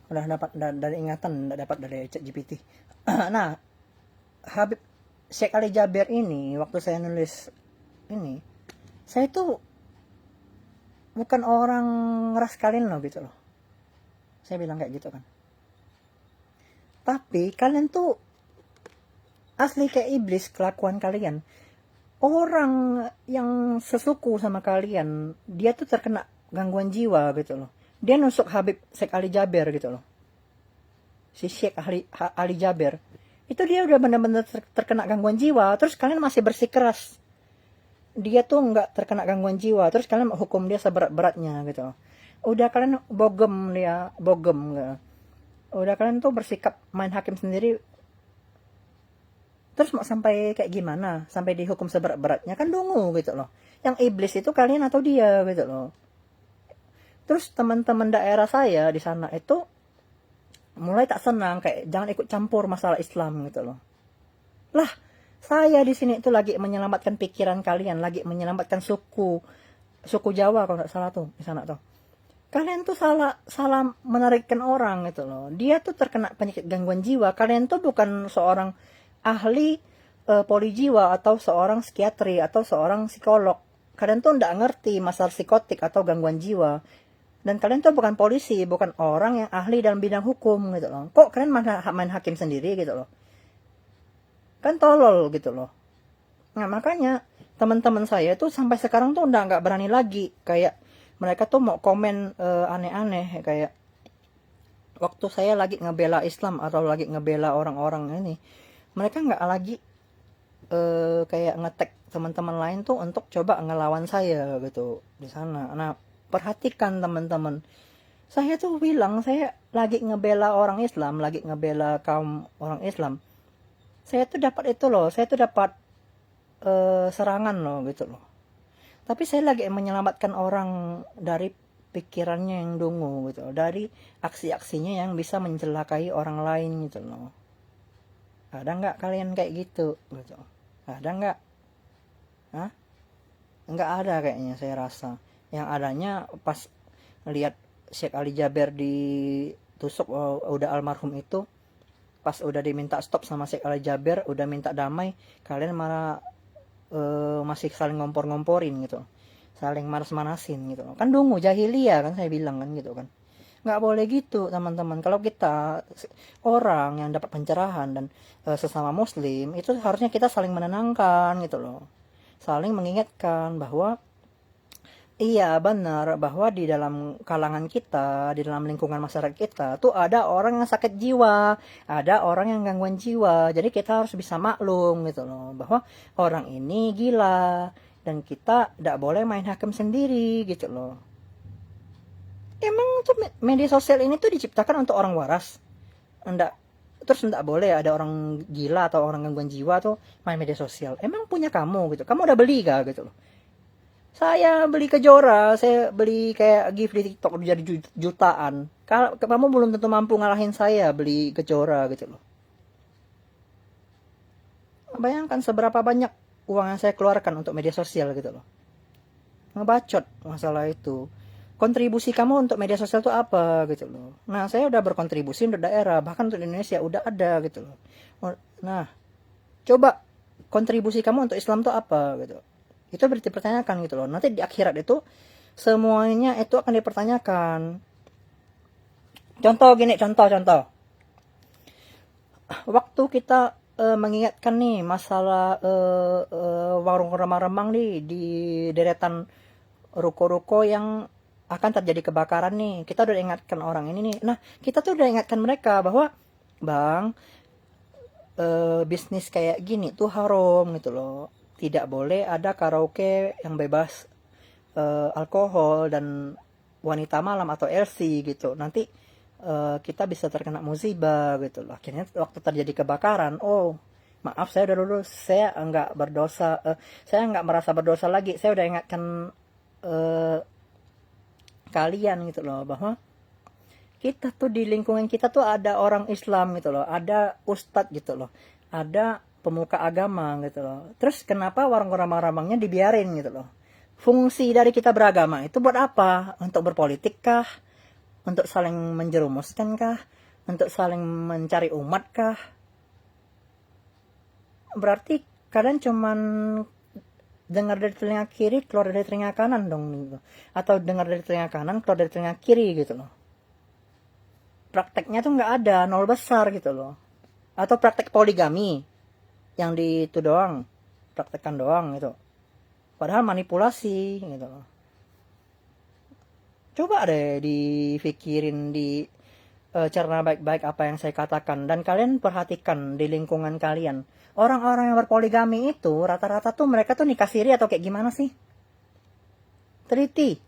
Speaker 1: udah dapat dari ingatan, dapat dari ChatGPT. Nah, Habib Syekh Ali Jaber ini waktu saya nulis ini, saya tuh bukan orang ras kalian loh gitu loh. Saya bilang kayak gitu kan. Tapi kalian tuh asli kayak iblis kelakuan kalian. Orang yang sesuku sama kalian, dia tuh terkena gangguan jiwa gitu loh. Dia nusuk Habib Syekh Ali Jaber gitu loh. Si Syekh Ali Jaber. Itu dia udah benar-benar terkena gangguan jiwa. Terus kalian masih bersikeras. Dia tuh nggak terkena gangguan jiwa. Terus kalian hukum dia seberat-beratnya gitu loh. Udah kalian bogem dia, bogem gitu. Udah kalian tuh bersikap main hakim sendiri. Terus mau sampai kayak gimana? Sampai dihukum seberat-beratnya kan dungu gitu loh. Yang iblis itu kalian atau dia gitu loh. Terus teman-teman daerah saya di sana itu mulai tak senang, kayak jangan ikut campur masalah Islam gitu loh. Lah, saya di sini itu lagi menyelamatkan pikiran kalian, lagi menyelamatkan suku Jawa kalau nggak salah tuh di sana tuh. Kalian tuh salah menarikkan orang gitu loh. Dia tuh terkena penyakit gangguan jiwa. Kalian tuh bukan seorang ahli poli jiwa atau seorang psikiatri atau seorang psikolog. Kalian tuh nggak ngerti masalah psikotik atau gangguan jiwa. Dan kalian tuh bukan polisi, bukan orang yang ahli dalam bidang hukum gitu loh. Kok kalian main hakim sendiri gitu loh? Kan tolol gitu loh. Nah makanya teman-teman saya tuh sampai sekarang tuh udah nggak berani lagi. Kayak mereka tuh mau komen aneh-aneh, kayak waktu saya lagi ngebela Islam atau lagi ngebela orang-orang ini, mereka nggak lagi kayak ngetek teman-teman lain tuh untuk coba ngelawan saya gitu di sana. Nah, perhatikan teman-teman. Saya tuh bilang saya lagi ngebela orang Islam, lagi ngebela kaum orang Islam. Saya tuh dapat itu loh, saya tuh dapat serangan loh gitu loh. Tapi saya lagi menyelamatkan orang dari pikirannya yang dungu gitu loh, dari aksi-aksinya yang bisa mencelakai orang lain gitu loh. Ada nggak kalian kayak gitu? Ada nggak? Hah? Nggak ada kayaknya, saya rasa. Yang adanya pas lihat Syekh Ali Jaber ditusuk, udah almarhum itu, pas udah diminta stop sama Syekh Ali Jaber, udah minta damai, kalian malah masih saling ngompor-ngomporin gitu, saling manas-manasin gitu kan, dungu jahiliyah kan saya bilang kan gitu kan. Nggak boleh gitu teman-teman. Kalau kita orang yang dapat pencerahan dan sesama muslim, itu harusnya kita saling menenangkan gitu loh, saling mengingatkan bahwa iya benar, bahwa di dalam kalangan kita, di dalam lingkungan masyarakat kita tuh ada orang yang sakit jiwa, ada orang yang gangguan jiwa. Jadi kita harus bisa maklum gitu loh, bahwa orang ini gila dan kita tidak boleh main hakim sendiri gitu loh. Emang tuh media sosial ini tuh diciptakan untuk orang waras? Enggak. Terus enggak boleh ada orang gila atau orang gangguan jiwa tuh main media sosial. Emang punya kamu gitu. Kamu udah beli kah gitu loh. Saya beli Kejora, saya beli kayak gift di TikTok jadi jutaan. Kalau kamu belum tentu mampu ngalahin saya beli Kejora gitu loh. Bayangkan seberapa banyak uang yang saya keluarkan untuk media sosial gitu loh. Ngebacot masalah itu. Kontribusi kamu untuk media sosial itu apa gitu loh. Nah, saya udah berkontribusi untuk daerah, bahkan untuk Indonesia udah ada gitu loh. Nah, coba kontribusi kamu untuk Islam itu apa gitu. Itu berarti dipertanyakan gitu loh. Nanti di akhirat itu semuanya itu akan dipertanyakan. Contoh gini, contoh. Waktu kita mengingatkan nih masalah warung remang-remang nih di deretan ruko-ruko yang akan terjadi kebakaran nih. Kita udah ingatkan orang ini nih. Nah, kita tuh udah ingatkan mereka bahwa Bang, bisnis kayak gini tuh haram gitu loh. Tidak boleh ada karaoke yang bebas alkohol dan wanita malam atau LC gitu. Nanti kita bisa terkena musibah gitu loh. Akhirnya waktu terjadi kebakaran, oh maaf saya udah lulus, saya nggak berdosa, saya nggak merasa berdosa lagi. Saya udah ingatkan kalian gitu loh, bahwa kita tuh di lingkungan kita tuh ada orang Islam gitu loh, ada ustadz gitu loh, ada pemuka agama gitu loh. Terus kenapa warung ramang-ramangnya dibiarin gitu loh? Fungsi dari kita beragama itu buat apa? Untuk berpolitik kah? Untuk saling menjerumuskan kah? Untuk saling mencari umat kah? Berarti kalian cuman dengar dari telinga kiri, keluar dari telinga kanan dong gitu. Atau dengar dari telinga kanan, keluar dari telinga kiri gitu loh. Prakteknya tuh nggak ada, nol besar gitu loh. Atau praktek poligami yang di itu doang, praktekkan doang gitu. Padahal manipulasi gitu loh. Coba deh dipikirin, cerna baik-baik apa yang saya katakan, dan kalian perhatikan di lingkungan kalian. Orang-orang yang berpoligami itu rata-rata tuh mereka tuh nikah siri atau kayak gimana sih? Teliti,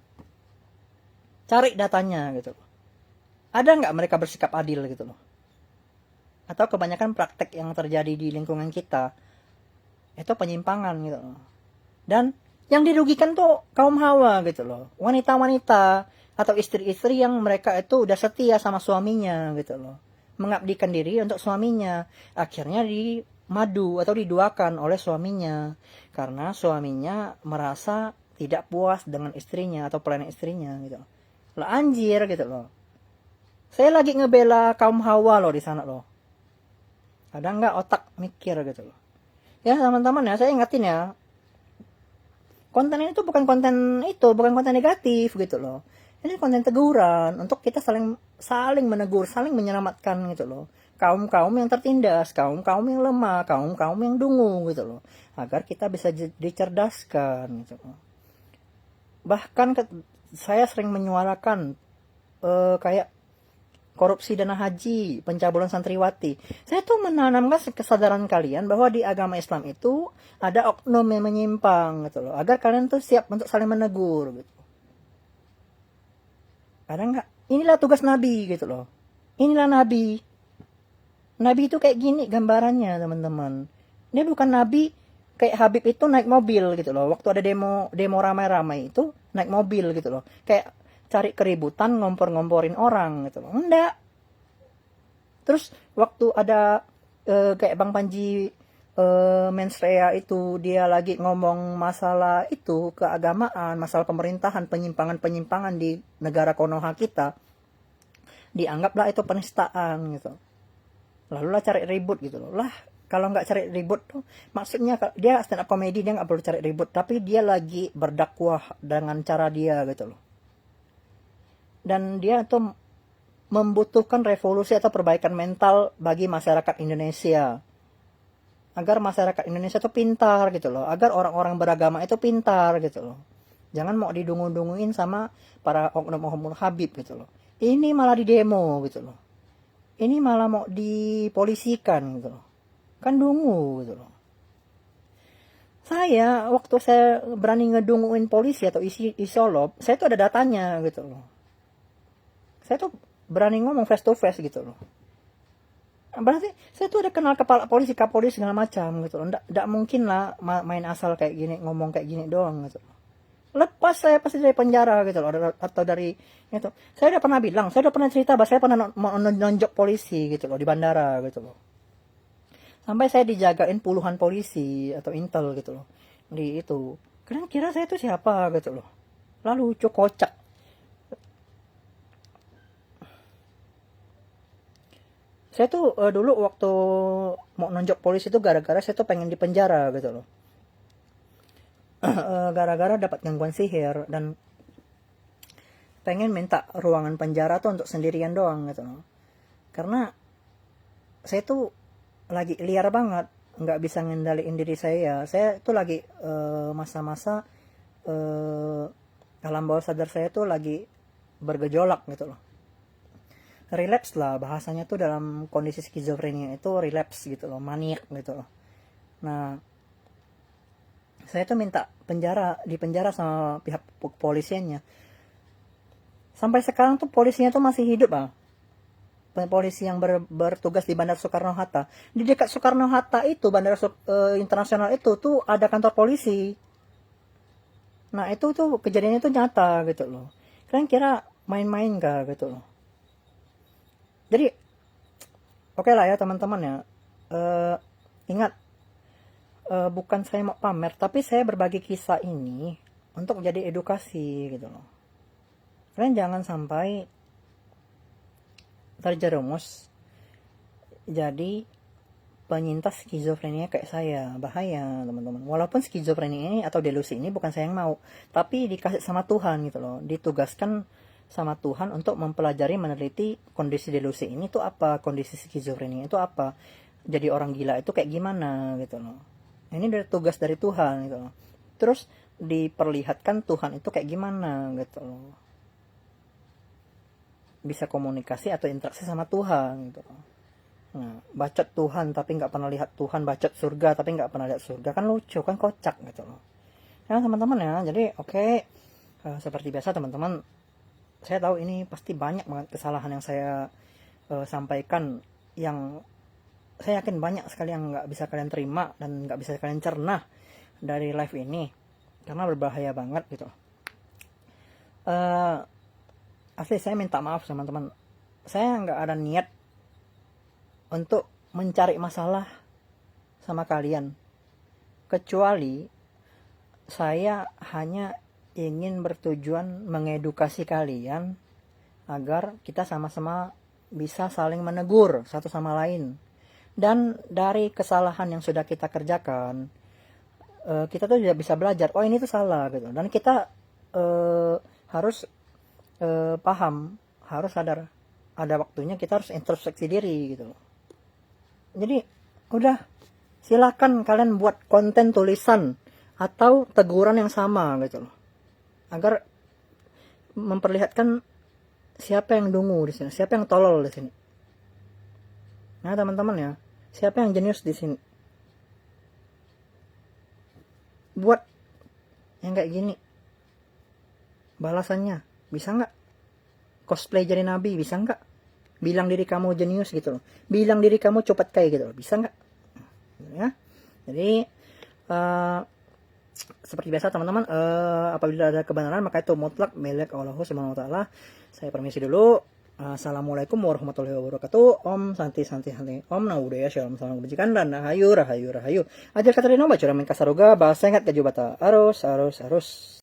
Speaker 1: cari datanya gitu loh. Ada nggak mereka bersikap adil gitu loh? Atau kebanyakan praktek yang terjadi di lingkungan kita itu penyimpangan gitu loh. Dan yang dirugikan tuh kaum hawa gitu loh. Wanita-wanita atau istri-istri yang mereka itu udah setia sama suaminya gitu loh. Mengabdikan diri untuk suaminya. Akhirnya dimadu atau diduakan oleh suaminya. Karena suaminya merasa tidak puas dengan istrinya atau pelayanan istrinya gitu. Lah anjir gitu loh. Saya lagi ngebela kaum hawa loh di sana loh. Ada nggak otak mikir gitu loh. Ya teman-teman ya, saya ingatin ya. Konten ini tuh bukan konten negatif gitu loh. Ini konten teguran untuk kita saling menegur, saling menyelamatkan gitu loh. Kaum-kaum yang tertindas, kaum-kaum yang lemah, kaum-kaum yang dungu gitu loh. Agar kita bisa dicerdaskan gitu loh. Bahkan saya sering menyuarakan kayak korupsi dana haji, pencabulan santriwati. Saya tuh menanamkan kesadaran kalian bahwa di agama Islam itu ada oknum yang menyimpang gitu loh. Agar kalian tuh siap untuk saling menegur gitu. Ada nggak? Inilah tugas Nabi gitu loh. Inilah Nabi. Nabi itu kayak gini gambarannya teman-teman. Ini bukan Nabi kayak Habib itu naik mobil gitu loh. Waktu ada demo ramai-ramai itu naik mobil gitu loh. Kayak cari keributan, ngompor-ngomporin orang gitu loh. Enggak. Terus waktu ada kayak Bang Panji Mens rea itu dia lagi ngomong masalah itu keagamaan, masalah pemerintahan, penyimpangan-penyimpangan di negara Konoha kita, dianggaplah itu penistaan gitu. Lalu lah cari ribut gitu loh. Lah kalau nggak cari ribut tuh, maksudnya dia stand up comedy, dia nggak perlu cari ribut, tapi dia lagi berdakwah dengan cara dia gitu loh. Dan dia tuh membutuhkan revolusi atau perbaikan mental bagi masyarakat Indonesia, agar masyarakat Indonesia itu pintar gitu loh, agar orang-orang beragama itu pintar gitu loh. Jangan mau didungu-dunguin sama para oknum-oknum Habib gitu loh. Ini malah di demo gitu loh. Ini malah mau dipolisikan gitu loh. Kan dungu gitu loh. Saya waktu saya berani ngedunguin polisi atau isolop, saya tuh ada datanya gitu loh. Saya tuh berani ngomong face to face gitu loh. Berarti saya tuh udah kenal kepala polisi, kapolri segala macam gitu loh. Nggak mungkin lah main asal kayak gini, ngomong kayak gini doang gitu loh. Lepas saya pasti dari penjara gitu loh, atau dari itu. Saya udah pernah bilang, saya udah pernah cerita bahwa saya pernah nonjok polisi gitu loh di bandara gitu loh. Sampai saya dijagain puluhan polisi atau intel gitu loh di itu. Kalian kira saya tuh siapa gitu loh. Lalu lucu kocak. Saya tuh dulu waktu mau nonjok polisi itu gara-gara saya tuh pengen di penjara gitu loh. Gara-gara dapat gangguan sihir dan pengen minta ruangan penjara tuh untuk sendirian doang gitu loh. Karena saya tuh lagi liar banget, nggak bisa ngendaliin diri saya. Saya tuh lagi masa-masa alam bawah sadar saya tuh lagi bergejolak gitu loh. Relapse lah bahasanya tuh, dalam kondisi skizofrenia itu relapse gitu loh, maniak gitu loh. Nah, saya tuh minta di penjara sama pihak kepolisiannya. Sampai sekarang tuh polisinya tuh masih hidup polisi yang bertugas di Bandara Soekarno-Hatta. Di dekat Soekarno-Hatta itu, Bandara Internasional itu tuh ada kantor polisi. Nah itu tuh kejadiannya tuh nyata gitu loh. Kalian kira main-main gak gitu loh. Jadi oke lah ya teman-teman ya. Ingat, bukan saya mau pamer, tapi saya berbagi kisah ini untuk jadi edukasi gitu loh. Kalian jangan sampai terjerumus jadi penyintas skizofrenia kayak saya. Bahaya teman-teman. Walaupun skizofrenia ini atau delusi ini bukan saya yang mau, tapi dikasih sama Tuhan gitu loh. Ditugaskan sama Tuhan untuk mempelajari, meneliti kondisi delusi ini tuh apa, kondisi skizofrenia itu apa, jadi orang gila itu kayak gimana gitu loh. Ini dari tugas dari Tuhan gitu loh. Terus diperlihatkan Tuhan itu kayak gimana gitu loh. Bisa komunikasi atau interaksi sama Tuhan gitu loh. Nah, bacot Tuhan tapi nggak pernah lihat Tuhan, bacot surga tapi nggak pernah lihat surga, kan lucu, kan kocak gitu loh. Ya teman-teman ya, jadi oke. Seperti biasa teman-teman, saya tahu ini pasti banyak banget kesalahan yang saya sampaikan, yang saya yakin banyak sekali yang nggak bisa kalian terima dan nggak bisa kalian cerna dari live ini, karena berbahaya banget gitu. Asli saya minta maaf teman-teman, saya nggak ada niat untuk mencari masalah sama kalian, kecuali saya hanya ingin bertujuan mengedukasi kalian agar kita sama-sama bisa saling menegur satu sama lain. Dan dari kesalahan yang sudah kita kerjakan, kita tuh juga bisa belajar, oh ini tuh salah gitu. Dan kita harus paham, harus sadar, ada waktunya kita harus introspeksi diri gitu. Jadi udah, silakan kalian buat konten tulisan atau teguran yang sama gitu loh, agar memperlihatkan siapa yang dungu di sini, siapa yang tolol di sini. Nah teman-teman ya, siapa yang jenius di sini? Buat yang kayak gini, balasannya bisa nggak? Cosplay jadi nabi bisa nggak? Bilang diri kamu jenius gitu loh, bilang diri kamu cepat kayak gitu loh, bisa nggak? Ya, jadi seperti biasa teman-teman, apabila ada kebenaran maka itu mutlak milik Allah Subhanahu wa taala. Saya permisi dulu. Assalamualaikum warahmatullahi wabarakatuh. Om santi santi santi. Om Naudaya Shalom salam kebajikan dan rahayu rahayu rahayu. Ajar kata Rino baca ramen kasaroga bahasa ingat kajubata. Arus arus arus.